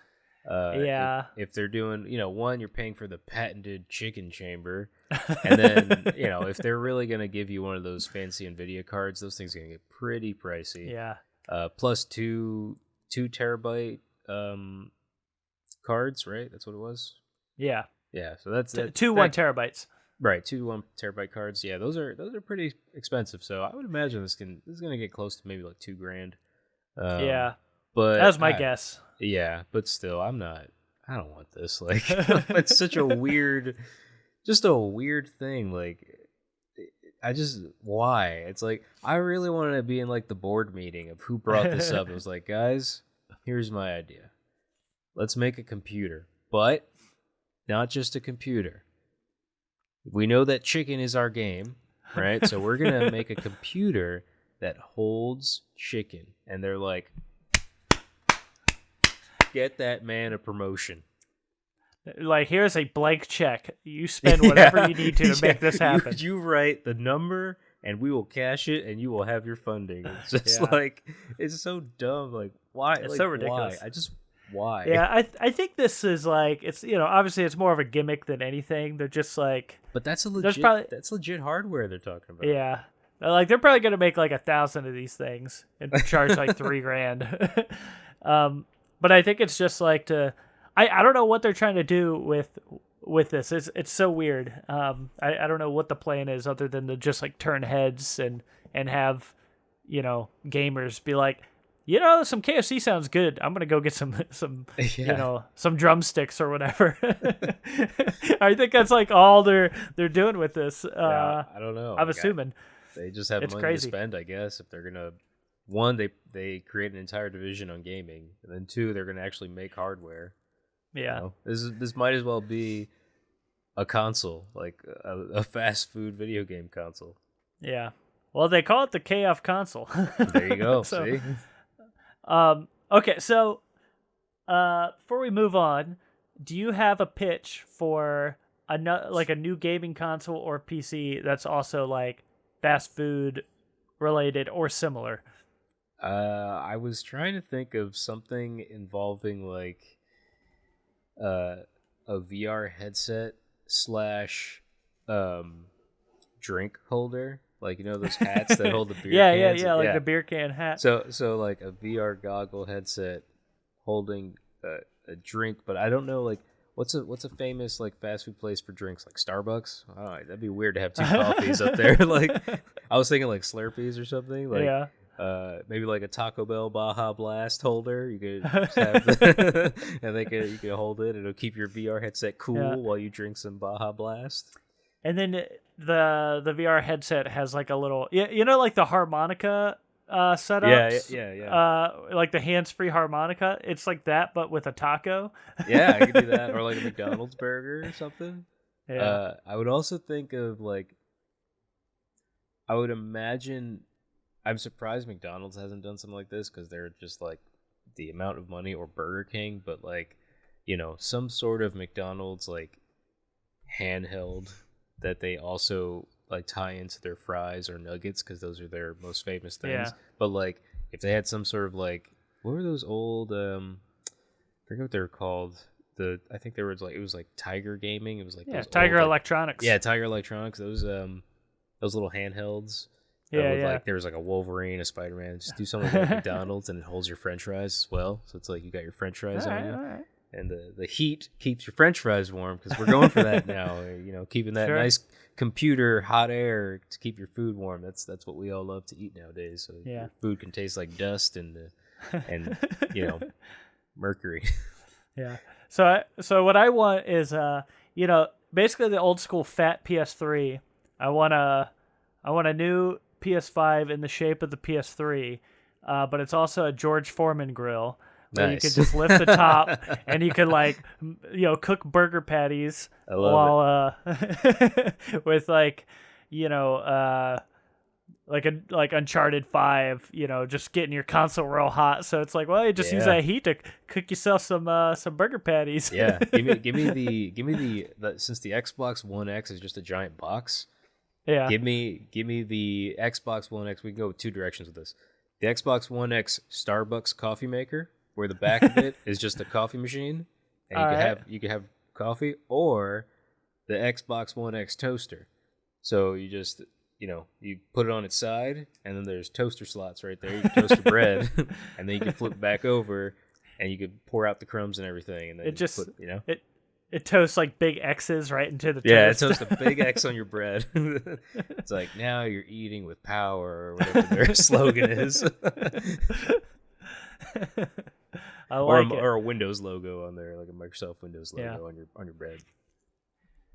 [SPEAKER 1] Yeah.
[SPEAKER 2] If they're doing, one, you're paying for the patented chicken chamber, and then if they're really gonna give you one of those fancy NVIDIA cards, those things are gonna get pretty pricey.
[SPEAKER 1] Yeah.
[SPEAKER 2] Plus two terabyte cards, right? That's what it was.
[SPEAKER 1] Yeah.
[SPEAKER 2] Yeah. So that's
[SPEAKER 1] 1 terabytes.
[SPEAKER 2] Right, 1 terabyte cards. Yeah, those are pretty expensive. So I would imagine this is gonna get close to maybe like $2,000.
[SPEAKER 1] Yeah,
[SPEAKER 2] but
[SPEAKER 1] that was my guess.
[SPEAKER 2] Yeah, but still, I don't want this. Like, it's such a weird thing. Like, why? It's like, I really wanted to be in like the board meeting of who brought this up. It was like, guys, here's my idea. Let's make a computer, but not just a computer. We know that chicken is our game, right? So we're going to make a computer that holds chicken. And they're like, get that man a promotion.
[SPEAKER 1] Like, here's a blank check. You spend whatever you need to make this happen.
[SPEAKER 2] You write the number, and we will cash it, and you will have your funding. It's just like, it's so dumb. Like, why?
[SPEAKER 1] It's
[SPEAKER 2] like,
[SPEAKER 1] so ridiculous.
[SPEAKER 2] Why? Why?
[SPEAKER 1] Yeah, I think this is like, it's, obviously it's more of a gimmick than anything. They're just like,
[SPEAKER 2] but that's legit hardware they're talking about.
[SPEAKER 1] Yeah, like they're probably gonna make like 1,000 of these things and charge like $3,000. But I think it's just like I don't know what they're trying to do with this. It's so weird. I don't know what the plan is other than to just like turn heads and have gamers be like, some KFC sounds good. I'm gonna go get some some drumsticks or whatever. I think that's like all they're doing with this.
[SPEAKER 2] I don't know.
[SPEAKER 1] I'm assuming
[SPEAKER 2] they just have money to spend, I guess. If they're gonna, one, they create an entire division on gaming, and then two, they're gonna actually make hardware.
[SPEAKER 1] Yeah,
[SPEAKER 2] this might as well be a console, like a fast food video game console.
[SPEAKER 1] Yeah. Well, they call it the KF console.
[SPEAKER 2] There you go.
[SPEAKER 1] So,
[SPEAKER 2] see.
[SPEAKER 1] Okay, so before we move on, do you have a pitch for a new gaming console or PC that's also like fast food related or similar?
[SPEAKER 2] I was trying to think of something involving like a VR headset / drink holder. Like, those hats that hold the beer cans?
[SPEAKER 1] Yeah, like the beer can hat.
[SPEAKER 2] So like a VR goggle headset holding a drink, but I don't know, like, what's a famous, like, fast food place for drinks? Like Starbucks? I don't know, that'd be weird to have 2 coffees up there. Like, I was thinking, like, Slurpees or something. Like,
[SPEAKER 1] yeah.
[SPEAKER 2] Maybe, like, a Taco Bell Baja Blast holder. You could just have and you could hold it. It'll keep your VR headset cool while you drink some Baja Blast.
[SPEAKER 1] And then the VR headset has like a little, like the harmonica setups.
[SPEAKER 2] Yeah.
[SPEAKER 1] Like the hands-free harmonica. It's like that, but with a taco.
[SPEAKER 2] Yeah, I could do that, or like a McDonald's burger or something.
[SPEAKER 1] Yeah.
[SPEAKER 2] I would also think of like, I would imagine. I'm surprised McDonald's hasn't done something like this because they're just like the amount of money, or Burger King, but like, some sort of McDonald's like handheld that they also like tie into their fries or nuggets, because those are their most famous things.
[SPEAKER 1] Yeah.
[SPEAKER 2] But like, if they had some sort of like, what were those old I forget what they were called. I think there was like, it was like Tiger Gaming. It was like
[SPEAKER 1] Tiger
[SPEAKER 2] old,
[SPEAKER 1] Electronics.
[SPEAKER 2] Yeah, Tiger Electronics. Those little handhelds. Like there was like a Wolverine, a Spider-Man. Just do something like McDonald's, and it holds your French fries as well. So it's like you got your French fries on you. All right. And the heat keeps your French fries warm, because we're going for that now. Keeping that nice computer hot air to keep your food warm. That's what we all love to eat nowadays. So your food can taste like dust and mercury.
[SPEAKER 1] Yeah. So what I want is basically the old school fat PS3. I want a new PS5 in the shape of the PS3, but it's also a George Foreman grill. Nice. You could just lift the top, and you could like, cook burger patties while with like, like Uncharted 5, just getting your console real hot. So it's like, well, you just use that heat to cook yourself some burger patties.
[SPEAKER 2] Yeah, give me the since the Xbox One X is just a giant box.
[SPEAKER 1] Yeah,
[SPEAKER 2] give me the Xbox One X. We can go 2 directions with this. The Xbox One X Starbucks coffee maker, where the back of it is just a coffee machine, and you could have coffee, or the Xbox One X toaster. So you just you put it on its side, and then there's toaster slots right there. You can toast the bread, and then you can flip it back over, and you could pour out the crumbs and everything, and then
[SPEAKER 1] it toasts like big X's right into the toast.
[SPEAKER 2] Yeah, it toasts a big X on your bread. It's like, now you're eating with power, or whatever their slogan is.
[SPEAKER 1] I like
[SPEAKER 2] or a Windows logo on there, like a Microsoft Windows logo on your bread.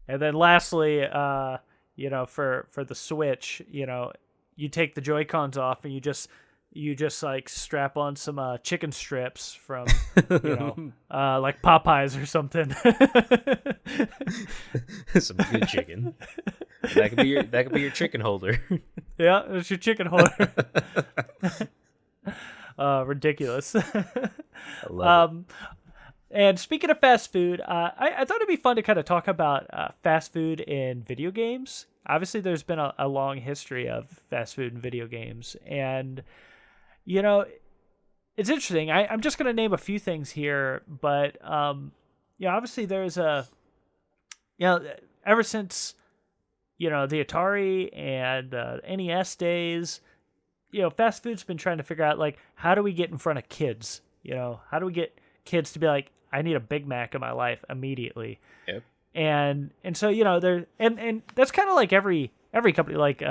[SPEAKER 1] And then lastly, for the Switch, you take the Joy-Cons off and you just like strap on some chicken strips from like Popeyes or something.
[SPEAKER 2] Some good chicken. That could be your chicken holder.
[SPEAKER 1] Yeah, it's your chicken holder. Ridiculous.
[SPEAKER 2] I love it.
[SPEAKER 1] And speaking of fast food, I thought it'd be fun to kind of talk about fast food in video games. Obviously, there's been a long history of fast food in video games, and it's interesting. I'm just going to name a few things here, but obviously there's ever since the Atari and the NES days, fast food's been trying to figure out, like, how do we get in front of kids? How do we get kids to be like, I need a Big Mac in my life immediately.
[SPEAKER 2] Yep.
[SPEAKER 1] And so there and that's kind of like every company, like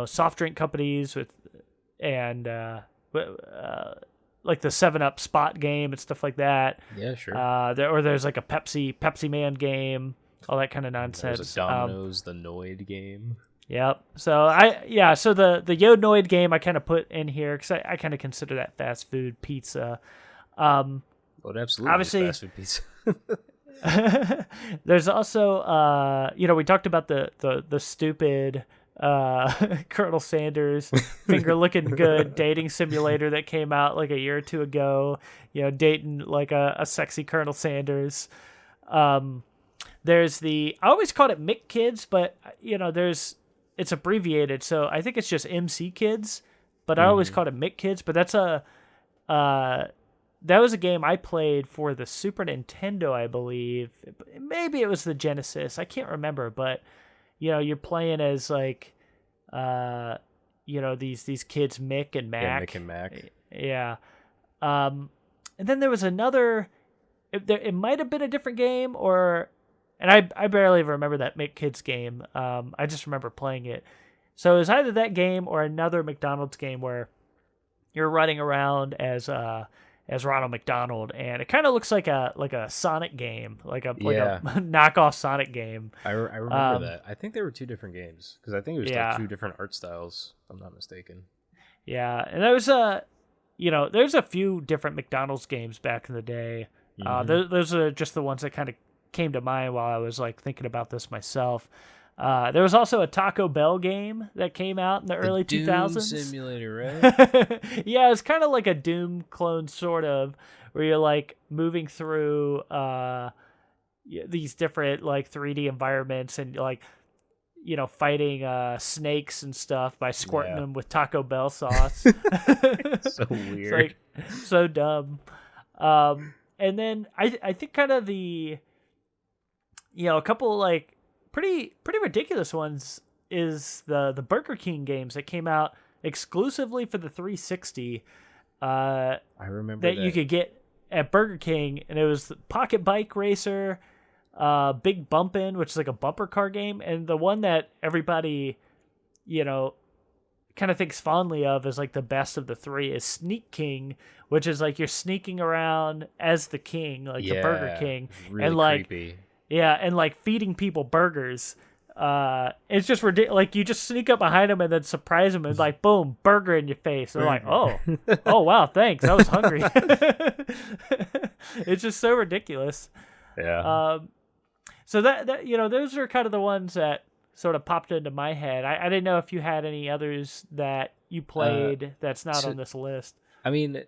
[SPEAKER 1] soft drink companies with and like the 7-Up spot game and stuff like that.
[SPEAKER 2] Yeah, sure.
[SPEAKER 1] There's like a Pepsi Man game, all that kind of nonsense.
[SPEAKER 2] There's a Domino's the Noid game.
[SPEAKER 1] Yep. So so the Yo-Noid game I kind of put in here because I kind of consider that fast food pizza.
[SPEAKER 2] Well, it absolutely
[SPEAKER 1] obviously,
[SPEAKER 2] is fast food pizza.
[SPEAKER 1] There's also we talked about the stupid Colonel Sanders finger looking good dating simulator that came out like a year or two ago, dating like a sexy Colonel Sanders. There's I always called it Mick Kids, but it's abbreviated, so I think it's just MC Kids, but I always called it Mick Kids. But that's that was a game I played for the Super Nintendo, I believe. Maybe it was the Genesis. I can't remember, but you're playing as like these kids, Mick and Mac.
[SPEAKER 2] Yeah, Mick and Mac.
[SPEAKER 1] Yeah. And then there was another. It might have been a different game, and I barely remember that Mick Kids game. I just remember playing it. So it was either that game or another McDonald's game where you're running around as Ronald McDonald, and it kind of looks like a Sonic game, like a knockoff Sonic game.
[SPEAKER 2] I remember that. I think there were two different games because I think it was like two different art styles, if I'm not mistaken.
[SPEAKER 1] Yeah, and there was there's a few different McDonald's games back in the day. Those are just the ones that kind of came to mind while I was like thinking about this myself. There was also a Taco Bell game that came out in the early 2000s.
[SPEAKER 2] Doom simulator, right?
[SPEAKER 1] Yeah, it's kind of like a Doom clone, sort of, where you're like moving through these different like 3D environments and like fighting snakes and stuff by squirting them with Taco Bell sauce.
[SPEAKER 2] So weird.
[SPEAKER 1] It's like so dumb. And then I think kind of a couple like pretty ridiculous ones is the Burger King games that came out exclusively for the 360.
[SPEAKER 2] I remember that
[SPEAKER 1] you could get at Burger King, and it was Pocket Bike Racer, Big Bumpin', which is like a bumper car game, and the one that everybody kind of thinks fondly of as like the best of the three is Sneak King, which is like you're sneaking around as the king, like the Burger King,
[SPEAKER 2] really
[SPEAKER 1] and like
[SPEAKER 2] creepy.
[SPEAKER 1] Yeah, and like feeding people burgers. It's just ridiculous. Like you just sneak up behind them and then surprise them and like boom, burger in your face. They're like, oh wow, thanks. I was hungry. It's just so ridiculous.
[SPEAKER 2] Yeah.
[SPEAKER 1] So that those are kind of the ones that sort of popped into my head. I didn't know if you had any others that you played that's not on this list.
[SPEAKER 2] I mean,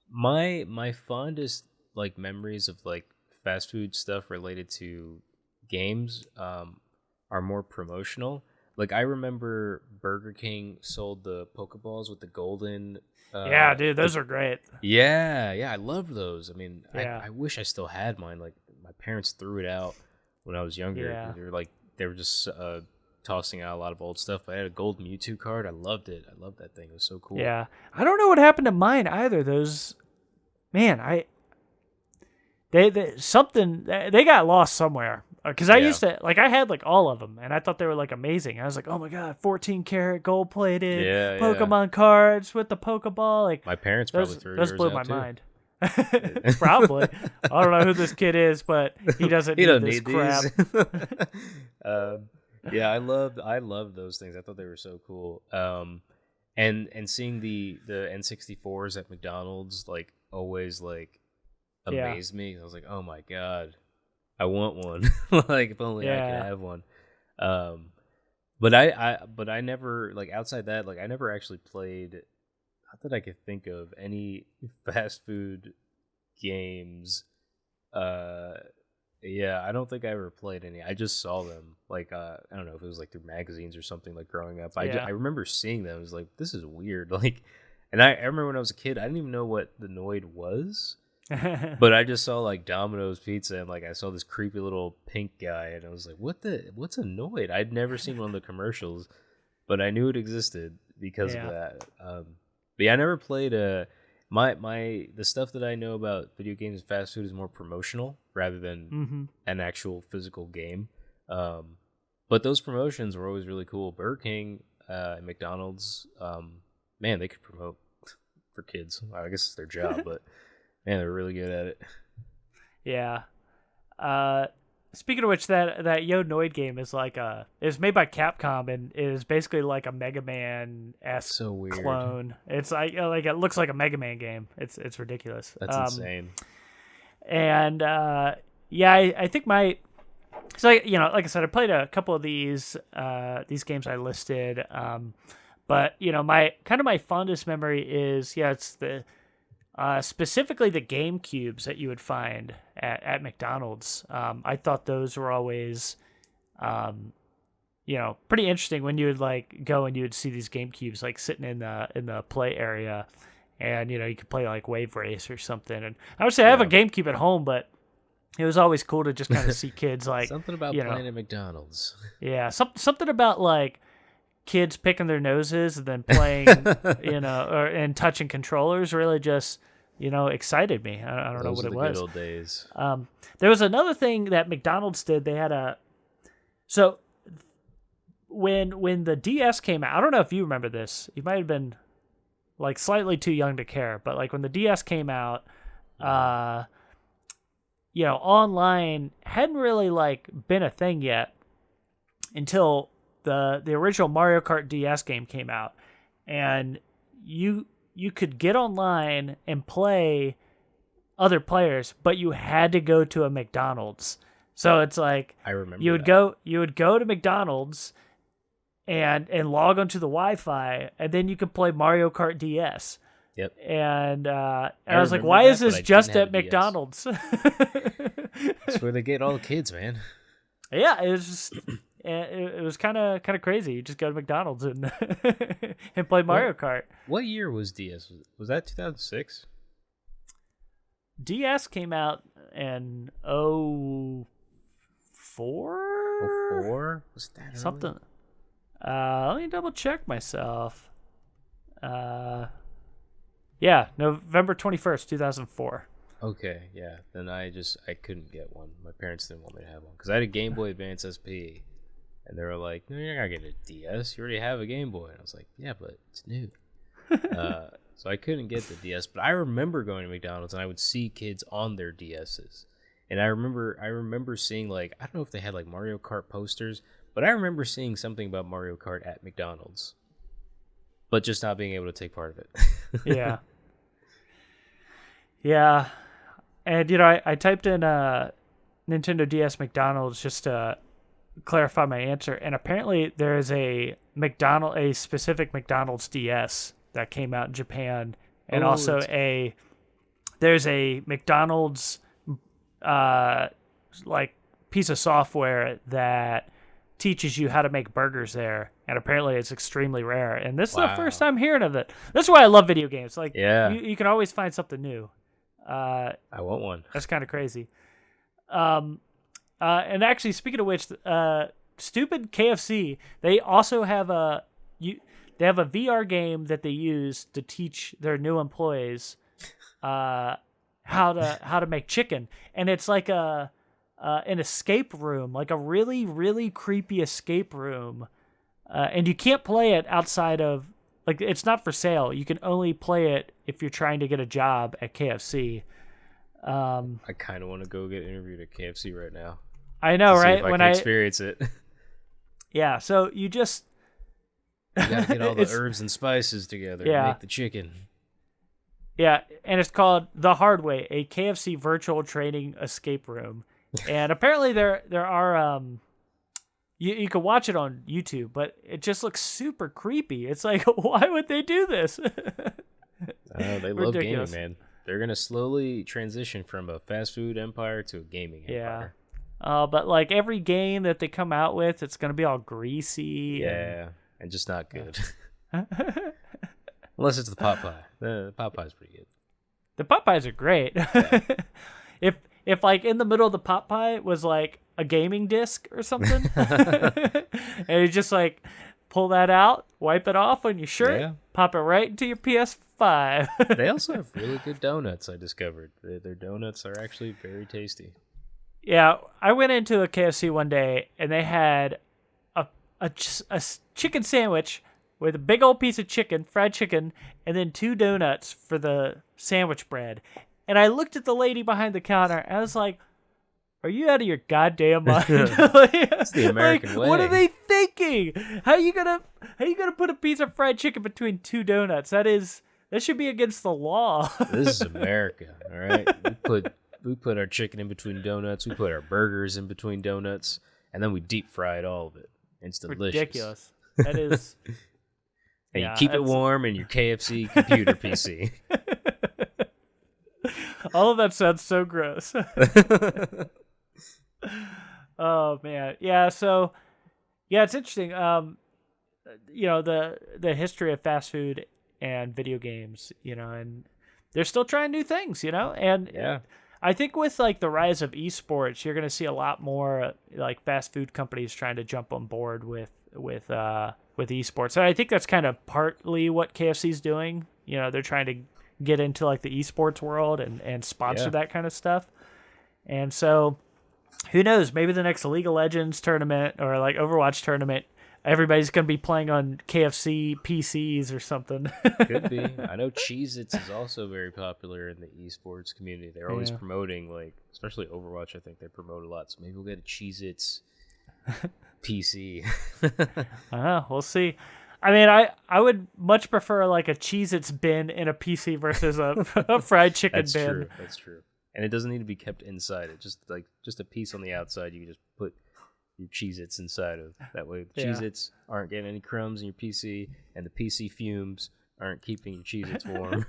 [SPEAKER 2] my fondest like memories of like fast food stuff related to games are more promotional. Like, I remember Burger King sold the Pokeballs with the golden.
[SPEAKER 1] Yeah, dude, those are great.
[SPEAKER 2] Yeah, I loved those. I mean,
[SPEAKER 1] Yeah.
[SPEAKER 2] I wish I still had mine. Like, my parents threw it out when I was younger.
[SPEAKER 1] Yeah.
[SPEAKER 2] They were just tossing out a lot of old stuff. But I had a gold Mewtwo card. I loved it. I loved that thing. It was so cool.
[SPEAKER 1] Yeah, I don't know what happened to mine either. Those, man, they got lost somewhere. Because I used to, like, I had, like, all of them, and I thought they were, like, amazing. I was like, oh, my God, 14-karat gold-plated Pokemon cards with the Pokeball. Like,
[SPEAKER 2] my parents probably threw
[SPEAKER 1] those
[SPEAKER 2] yours
[SPEAKER 1] blew
[SPEAKER 2] out
[SPEAKER 1] my
[SPEAKER 2] too.
[SPEAKER 1] mind. Probably. I don't know who this kid is, but he doesn't need this crap.
[SPEAKER 2] Yeah, I loved those things. I thought they were so cool. And seeing the N64s at McDonald's, like, always, like, amazed me. I was like, oh, my God. I want one. Like, if only I could have one. But I never, like, outside that, like, I never actually played, not that I could think of, any fast food games. Yeah, I don't think I ever played any. I just saw them, like, I don't know if it was like through magazines or something, like, growing up. I remember seeing them. I was like, this is weird. Like, and I remember when I was a kid, I didn't even know what the Noid was. But I just saw, like, Domino's Pizza, and, like, I saw this creepy little pink guy, and I was like, what's a Noid? I'd never seen one of the commercials, but I knew it existed because of that. But yeah, I never played the stuff that I know about video games and fast food is more promotional rather than an actual physical game. But those promotions were always really cool. Burger King and McDonald's, man, they could promote for kids. I guess it's their job, but man, they're really good at it.
[SPEAKER 1] Yeah. Speaking of which, that Yo Noid game is like is made by Capcom and is basically like a Mega Man-esque clone. It's like it looks like a Mega Man game. It's ridiculous.
[SPEAKER 2] That's insane.
[SPEAKER 1] And I think so, you know, like I said, I played a couple of these games I listed. But you know, my fondest memory is it's the specifically the GameCubes that you would find at McDonald's. I thought those were always, you know, pretty interesting when you would like go and you would see these GameCubes like sitting in the play area, and you know you could play like Wave Race or something. And I would say I have a GameCube at home, but it was always cool to just kind of see kids like
[SPEAKER 2] something about playing at McDonald's.
[SPEAKER 1] Yeah, something about like kids picking their noses and then playing, you know, and touching controllers really just, you know, excited me. I don't know what it was.
[SPEAKER 2] Good old days.
[SPEAKER 1] There was another thing that McDonald's did. They had so when the DS came out, I don't know if you remember this. You might have been like slightly too young to care, but like when the DS came out, you know, online hadn't really like been a thing yet until the original Mario Kart DS game came out, and you could get online and play other players, but you had to go to a McDonald's. So it's like
[SPEAKER 2] I remember
[SPEAKER 1] you would go to McDonald's and log onto the Wi-Fi, and then you could play Mario Kart DS.
[SPEAKER 2] Yep.
[SPEAKER 1] And I was like, why is this just at McDonald's?
[SPEAKER 2] That's where they get all the kids, man.
[SPEAKER 1] Yeah, it was just. It was kind of crazy. You just go to McDonald's and and play Mario Kart.
[SPEAKER 2] What year was DS? Was that 2006?
[SPEAKER 1] DS came out in 04?
[SPEAKER 2] 04? Was that early?
[SPEAKER 1] Something. Let me double check myself. Yeah, November 21st, 2004.
[SPEAKER 2] Okay, yeah. Then I couldn't get one. My parents didn't want me to have one because I had a Game Boy Advance SP. And they were like, no, you're not getting a DS. You already have a Game Boy. And I was like, yeah, but it's new. So I couldn't get the DS. But I remember going to McDonald's, and I would see kids on their DSs. And I remember seeing, like, I don't know if they had, like, Mario Kart posters, but I remember seeing something about Mario Kart at McDonald's. But just not being able to take part of it.
[SPEAKER 1] Yeah. Yeah. And, you know, I typed in Nintendo DS McDonald's just to clarify my answer, and apparently there is a specific McDonald's DS that came out in Japan, and also there's a McDonald's like piece of software that teaches you how to make burgers there, and apparently it's extremely rare. And this is the first time hearing of it. That's why I love video games. Like, you can always find something new.
[SPEAKER 2] I want one.
[SPEAKER 1] That's kind of crazy. And actually, speaking of which, stupid KFC, they also have they have a VR game that they use to teach their new employees how to make chicken, and it's like an escape room, like a really, really creepy escape room, and you can't play it outside of, like, it's not for sale. You can only play it if you're trying to get a job at KFC.
[SPEAKER 2] I kind of want to go get interviewed at KFC right now.
[SPEAKER 1] I know, right?
[SPEAKER 2] If I can experience it.
[SPEAKER 1] Yeah, so you gotta
[SPEAKER 2] get all the herbs and spices together and make the chicken.
[SPEAKER 1] Yeah, and it's called The Hard Way, a KFC virtual training escape room. And apparently there are you can watch it on YouTube, but it just looks super creepy. It's like, why would they do this?
[SPEAKER 2] They love gaming, man. They're gonna slowly transition from a fast food empire to a gaming empire.
[SPEAKER 1] But like every game that they come out with, it's gonna be all greasy.
[SPEAKER 2] Yeah, and just not good. Unless it's the pot pie. The pot pie's pretty good.
[SPEAKER 1] The pot pies are great. Yeah. If like in the middle of the pot pie was like a gaming disc or something, and you just like pull that out, wipe it off on your shirt, pop it right into your PS5.
[SPEAKER 2] They also have really good donuts, I discovered. Their donuts are actually very tasty.
[SPEAKER 1] Yeah, I went into a KFC one day, and they had a chicken sandwich with a big old piece of chicken, fried chicken, and then 2 donuts for the sandwich bread. And I looked at the lady behind the counter, and I was like, are you out of your goddamn mind?
[SPEAKER 2] It's the American way.
[SPEAKER 1] What are they thinking? How you gonna put a piece of fried chicken between 2 donuts? That should be against the law.
[SPEAKER 2] This is America, all right? We put our chicken in between donuts. We put our burgers in between donuts, and then we deep fried all of it. It's delicious.
[SPEAKER 1] Ridiculous. That is.
[SPEAKER 2] And you keep it warm in your KFC computer PC.
[SPEAKER 1] All of that sounds so gross. Oh man, yeah. So, yeah, it's interesting. The history of fast food and video games. And they're still trying new things. And I think with like the rise of esports, you're going to see a lot more like fast food companies trying to jump on board with esports. And I think that's kind of partly what KFC's doing. They're trying to get into like the esports world and sponsor that kind of stuff. And so who knows, maybe the next League of Legends tournament or like Overwatch tournament, everybody's going to be playing on KFC PCs or something.
[SPEAKER 2] Could be. I know Cheez-Its is also very popular in the esports community. They're always promoting, like, especially Overwatch, I think they promote a lot. So maybe we'll get a Cheez-Its PC.
[SPEAKER 1] We'll see. I mean, I would much prefer like a Cheez-Its bin in a PC versus a fried chicken bin.
[SPEAKER 2] That's true. And it doesn't need to be kept inside it. Just a piece on the outside, you can just put your Cheez-Its inside of. That way the Cheez-Its aren't getting any crumbs in your PC, and the PC fumes aren't keeping your Cheez-Its warm.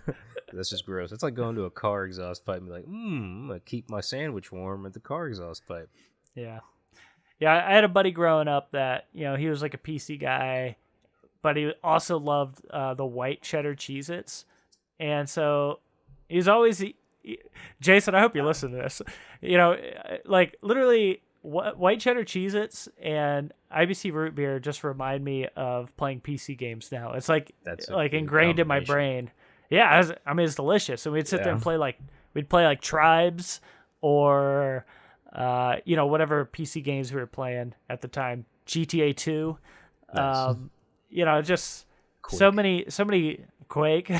[SPEAKER 2] That's just gross. It's like going to a car exhaust pipe and be like, I'm going to keep my sandwich warm at the car exhaust pipe.
[SPEAKER 1] Yeah. Yeah, I had a buddy growing up that, he was like a PC guy, but he also loved the white cheddar Cheez-Its. And so he's always... Jason, I hope you listen to this. Like literally white cheddar Cheez-Its and IBC root beer just remind me of playing PC games now. It's like ingrained in my brain. Yeah, it's delicious. And we'd sit there and play we'd play like Tribes or whatever PC games we were playing at the time. GTA 2. Nice. Just Quake. so many Quake.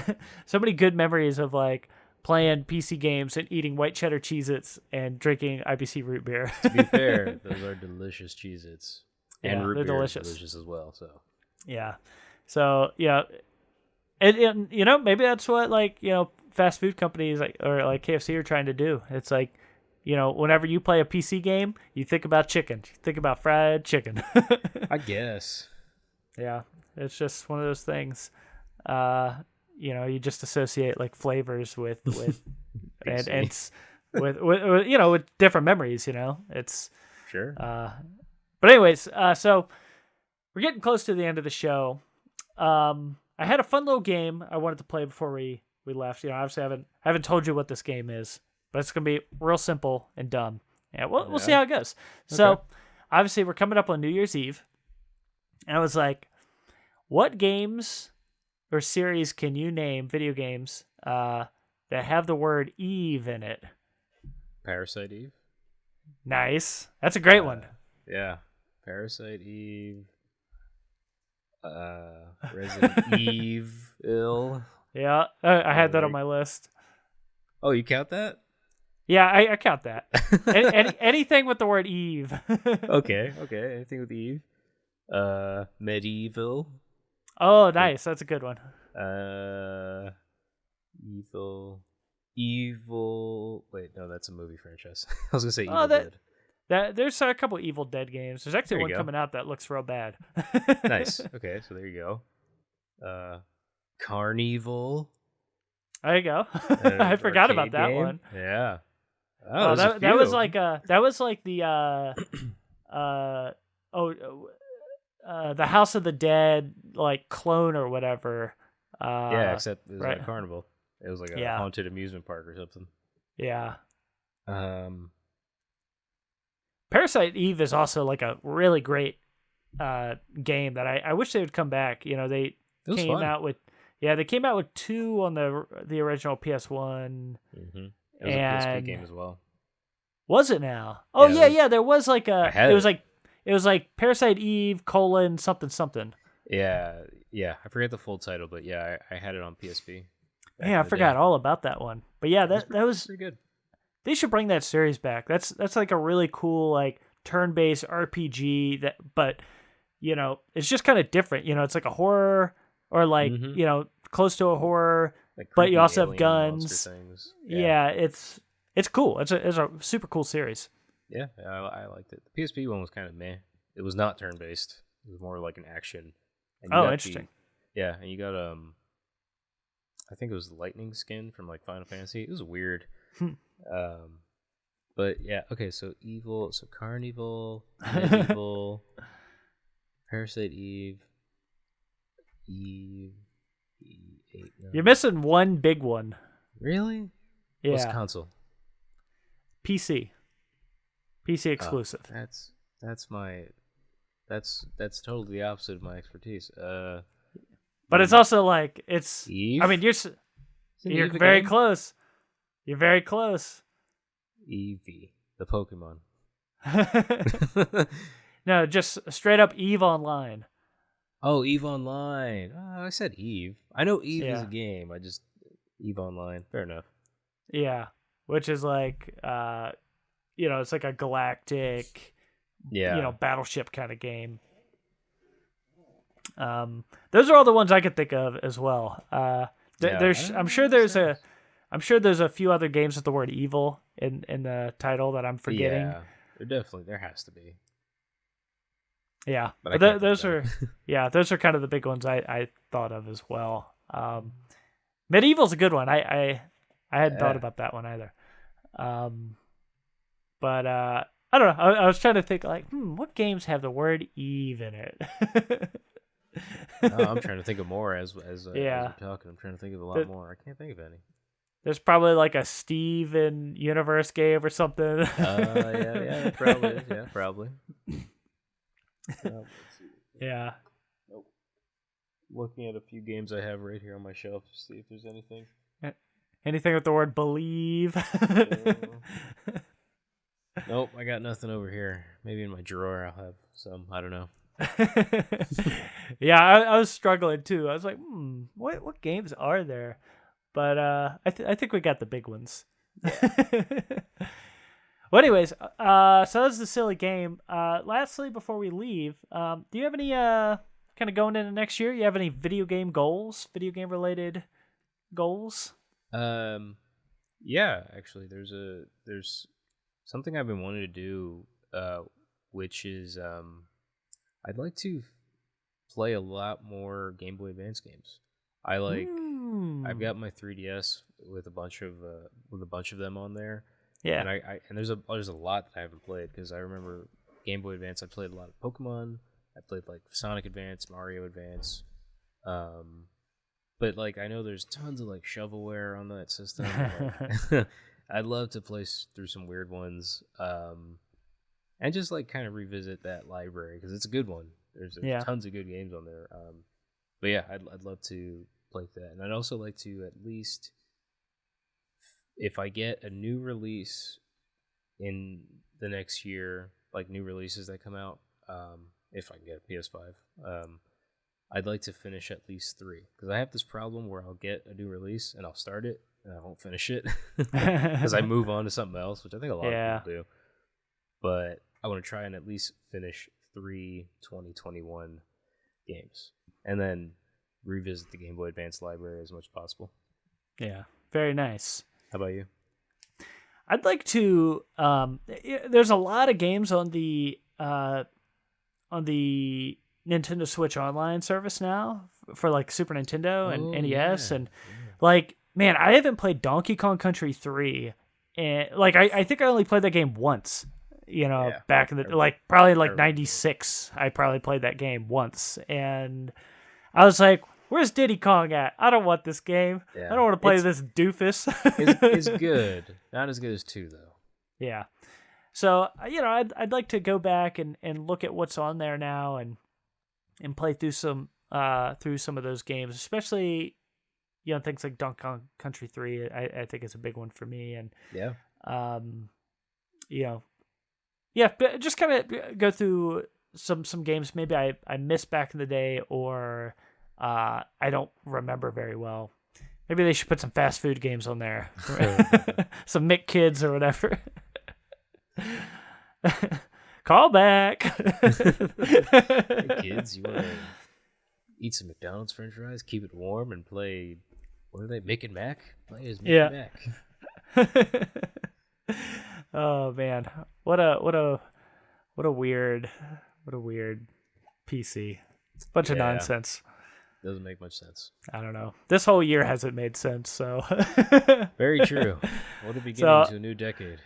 [SPEAKER 1] So many good memories of like playing PC games and eating white cheddar Cheez-Its and drinking IBC root beer.
[SPEAKER 2] To be fair, those are delicious Cheez-Its. And root beer
[SPEAKER 1] delicious.
[SPEAKER 2] Is delicious as well. So
[SPEAKER 1] yeah. So and maybe that's what fast food companies or like KFC are trying to do. It's like, whenever you play a PC game, you think about chicken. You think about fried chicken.
[SPEAKER 2] I guess.
[SPEAKER 1] Yeah. It's just one of those things. You just associate like flavors with and with different memories. It's
[SPEAKER 2] sure.
[SPEAKER 1] But anyways, so we're getting close to the end of the show. I had a fun little game I wanted to play before we left. Obviously I haven't told you what this game is, but it's gonna be real simple and dumb. Yeah, we'll see how it goes. Okay. So obviously we're coming up on New Year's Eve, and I was like, what games or series can you name, video games, that have the word Eve in it?
[SPEAKER 2] Parasite Eve.
[SPEAKER 1] Nice. That's a great one.
[SPEAKER 2] Yeah. Parasite Eve. Resident Evil.
[SPEAKER 1] Yeah, I had that on my list.
[SPEAKER 2] Oh, you count that?
[SPEAKER 1] Yeah, I count that. Anything with the word Eve.
[SPEAKER 2] Okay. Anything with Eve. Medieval.
[SPEAKER 1] Oh, nice. That's a good one.
[SPEAKER 2] Evil. Wait, no, that's a movie franchise. I was gonna say Evil Dead.
[SPEAKER 1] There's a couple Evil Dead games. There's actually one coming out that looks real bad.
[SPEAKER 2] Nice. Okay, so there you go. Carnival.
[SPEAKER 1] There you go. I forgot about that
[SPEAKER 2] game.
[SPEAKER 1] One.
[SPEAKER 2] Yeah.
[SPEAKER 1] Oh, that was like the the House of the Dead like clone or whatever.
[SPEAKER 2] Yeah, except it was at a carnival. It was like a haunted amusement park or something.
[SPEAKER 1] Yeah. Parasite Eve is also like a really great game that I wish they would come back. They came out with with 2 on the original PS1.
[SPEAKER 2] Mm-hmm. It was a PSP game as well.
[SPEAKER 1] Was it now? Oh yeah. There was like it was like Parasite Eve : something.
[SPEAKER 2] Yeah. I forget the full title, but yeah, I had it on PSP.
[SPEAKER 1] Yeah, I forgot all about that one. But yeah, that was
[SPEAKER 2] pretty good.
[SPEAKER 1] They should bring that series back. That's like a really cool like turn-based RPG but it's just kind of different. It's like a horror or like close to a horror, like but you also have guns. Yeah, it's cool. It's a super cool series.
[SPEAKER 2] Yeah, I liked it. The PSP one was kind of meh. It was not turn-based. It was more like an action. And
[SPEAKER 1] interesting.
[SPEAKER 2] And you got I think it was the lightning skin from like Final Fantasy. It was weird. But yeah, okay, so Carnival, Medieval, Parasite Eve.
[SPEAKER 1] You're missing one big one.
[SPEAKER 2] Really?
[SPEAKER 1] Yeah.
[SPEAKER 2] What's console?
[SPEAKER 1] PC exclusive.
[SPEAKER 2] That's totally the opposite of my expertise.
[SPEAKER 1] But it's also like it's.
[SPEAKER 2] Eve?
[SPEAKER 1] I mean, you're very close. You're very close.
[SPEAKER 2] Eevee, the Pokemon.
[SPEAKER 1] No, just straight up Eve Online.
[SPEAKER 2] Oh, Eve Online. Oh, I said Eve. I know Eve is a game. Eve Online. Fair enough.
[SPEAKER 1] Yeah, which is like, it's like a galactic, battleship kind of game. Those are all the ones I could think of as well. I'm sure there's a few other games with the word evil in the title that I'm forgetting.
[SPEAKER 2] Yeah, there has to be.
[SPEAKER 1] Yeah, but those are those are kind of the big ones I thought of as well. Medieval's a good one. I hadn't thought about that one either. But I don't know. I was trying to think like, what games have the word Eve in it?
[SPEAKER 2] I'm trying to think of more as we're talking. I'm trying to think of a lot more. I can't think of any.
[SPEAKER 1] There's probably like a Steven Universe game or something.
[SPEAKER 2] Yeah, probably. Yeah, probably.
[SPEAKER 1] Yeah.
[SPEAKER 2] Nope. Looking at a few games I have right here on my shelf to see if there's anything.
[SPEAKER 1] Anything with the word believe?
[SPEAKER 2] Nope, I got nothing over here. Maybe in my drawer I'll have some. I don't know.
[SPEAKER 1] Yeah, I was struggling too. I was like, what games are there? But I think we got the big ones. Well, anyways, so that's the silly game. Lastly, before we leave, do you have any kind of going into next year? You have any video game goals? Video game related goals?
[SPEAKER 2] Yeah, actually, there's something I've been wanting to do, which is I'd like to play a lot more Game Boy Advance games. I've got my 3DS with a bunch of them on there.
[SPEAKER 1] Yeah,
[SPEAKER 2] and and there's a lot that I haven't played because I remember Game Boy Advance, I played a lot of Pokemon. I played like Sonic Advance, Mario Advance. But like I know there's tons of like shovelware on that system. Like, I'd love to play through some weird ones, and just like kind of revisit that library because it's a good one. There's tons of good games on there. But yeah, I'd love to play that, and I'd also like to at least, if I get a new release in the next year, like new releases that come out, if I can get a PS5. I'd like to finish at least 3 because I have this problem where I'll get a new release and I'll start it and I won't finish it because I move on to something else, which I think a lot of people do. But I want to try and at least finish 3 2021 games and then revisit the Game Boy Advance library as much as possible.
[SPEAKER 1] Yeah, very nice.
[SPEAKER 2] How about you?
[SPEAKER 1] I'd like to. There's a lot of games on the Nintendo Switch Online service now for like Super Nintendo and NES, and like, man, I haven't played Donkey Kong Country 3, and like I think I only played that game once. Back in the probably like '96, I probably played that game once, and I was like, "Where's Diddy Kong at? I don't want this game. I don't want to play this doofus."
[SPEAKER 2] It's good, not as good as 2 though.
[SPEAKER 1] Yeah. So I'd like to go back and look at what's on there now and play through some of those games, especially things like Donkey Kong Country 3. I think it's a big one for me, and but just kind of go through some games maybe I missed back in the day, or I don't remember very well. Maybe they should put some fast food games on there, some Mick Kids or whatever. Call back.
[SPEAKER 2] Hey kids, you want to eat some McDonald's French fries, keep it warm, and play? What are they? Mick and Mac? Play as Mick and Mac.
[SPEAKER 1] Oh man, what a weird PC. Bunch of nonsense.
[SPEAKER 2] Doesn't make much sense.
[SPEAKER 1] I don't know. This whole year hasn't made sense. So
[SPEAKER 2] very true. What a beginning to a new decade.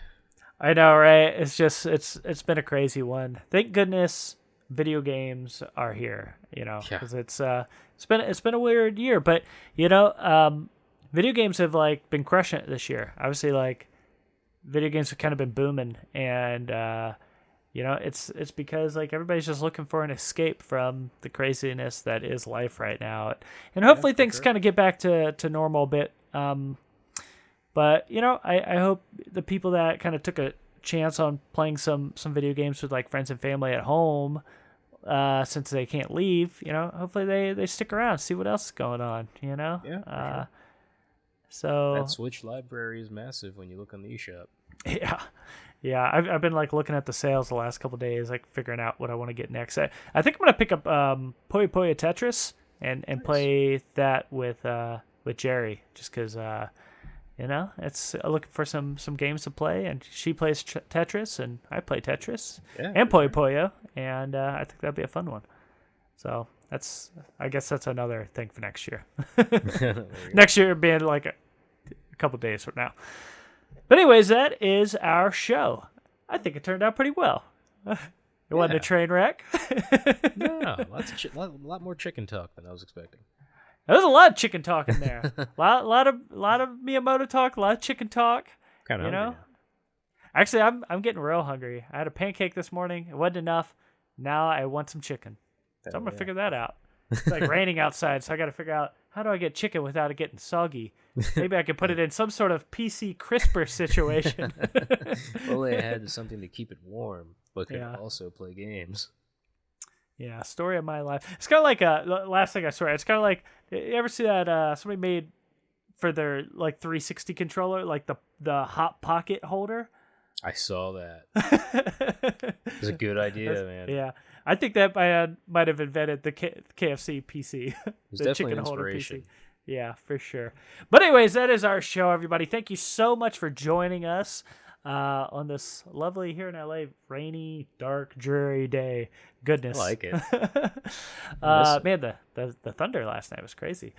[SPEAKER 1] I know, right? It's just it's been a crazy one. Thank goodness video games are here, because it's been a weird year, but video games have like been crushing it this year. Obviously, like video games have kind of been booming, and it's because like everybody's just looking for an escape from the craziness that is life right now, and hopefully things kind of get back to normal a bit. But I hope the people that kind of took a chance on playing some video games with like friends and family at home, since they can't leave, hopefully they stick around, see what else is going on,
[SPEAKER 2] Yeah. Sure.
[SPEAKER 1] So
[SPEAKER 2] that Switch library is massive when you look on the eShop.
[SPEAKER 1] Yeah. I've been like looking at the sales the last couple of days, like figuring out what I want to get next. I think I'm gonna pick up Puyo Puyo Tetris and play that with Jerry, just because. It's looking for some games to play, and she plays Tetris, and I play Tetris and Puyo Puyo, and I think that'd be a fun one. So I guess that's another thing for next year. Next year being like a couple days from now. But anyways, that is our show. I think it turned out pretty well. It wasn't a train wreck.
[SPEAKER 2] No, a lot more chicken talk than I was expecting.
[SPEAKER 1] There's a lot of chicken talk in there. a lot of Miyamoto talk, a lot of chicken talk.
[SPEAKER 2] Kind of hungry now.
[SPEAKER 1] Actually, I'm getting real hungry. I had a pancake this morning. It wasn't enough. Now I want some chicken. So I'm gonna figure that out. It's like raining outside, so I got to figure out how do I get chicken without it getting soggy. Maybe I could put it in some sort of PC crisper situation.
[SPEAKER 2] Well, they had something to keep it warm, but could also play games.
[SPEAKER 1] Yeah, story of my life. It's kind of like last thing I swear. It's kind of like, you ever see that somebody made for their like 360 controller, like the hot pocket holder?
[SPEAKER 2] I saw that. It's a good idea, man.
[SPEAKER 1] Yeah, I think that might have invented the KFC PC.
[SPEAKER 2] It's definitely an inspiration.
[SPEAKER 1] PC. Yeah, for sure. But anyways, that is our show, everybody. Thank you so much for joining us on this lovely, here in LA, rainy, dark, dreary day. Goodness,
[SPEAKER 2] I like it.
[SPEAKER 1] Man, the thunder last night was crazy.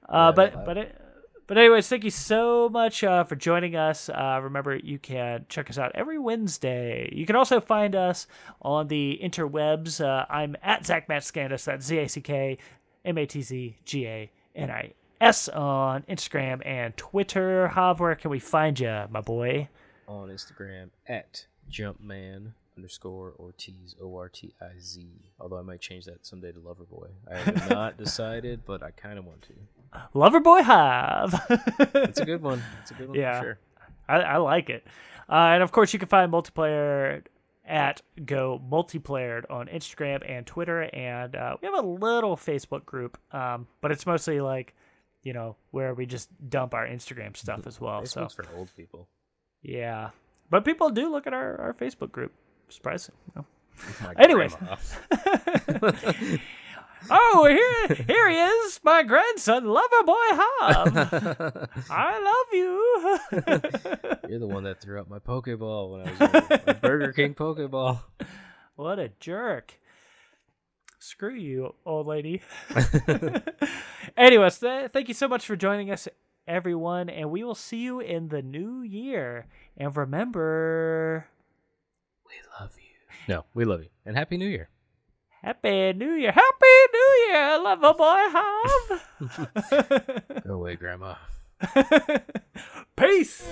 [SPEAKER 1] But But anyways, thank you so much for joining us. Remember, you can check us out every Wednesday. You can also find us on the interwebs. I'm at Zach Matzganis. That's ZACKMATZGANIS on Instagram and Twitter. Hav, where can we find you, my boy?
[SPEAKER 2] On Instagram at Jumpman_Ortiz ORTIZ. Although I might change that someday to Loverboy. I have not decided, but I kind of want to.
[SPEAKER 1] Loverboy Hav.
[SPEAKER 2] It's a good one. It's a good one for sure.
[SPEAKER 1] I like it. And of course, you can find Multiplayer at Go Multiplayer on Instagram and Twitter. And we have a little Facebook group, but it's mostly like, where we just dump our Instagram stuff as well.
[SPEAKER 2] Facebook's for old people.
[SPEAKER 1] Yeah. But people do look at our Facebook group. Surprising. Anyways. Oh, here he is, my grandson, Loverboy Hav. I love you.
[SPEAKER 2] You're the one that threw out my Pokeball when I was young. My Burger King Pokeball.
[SPEAKER 1] What a jerk. Screw you, old lady. Anyways, thank you so much for joining us, everyone, and we will see you in the new year. And remember,
[SPEAKER 2] we love you. No, we love you. And Happy New Year.
[SPEAKER 1] Happy New Year. Happy New Year, Loverboy Hav.
[SPEAKER 2] Go away, Grandma.
[SPEAKER 1] Peace.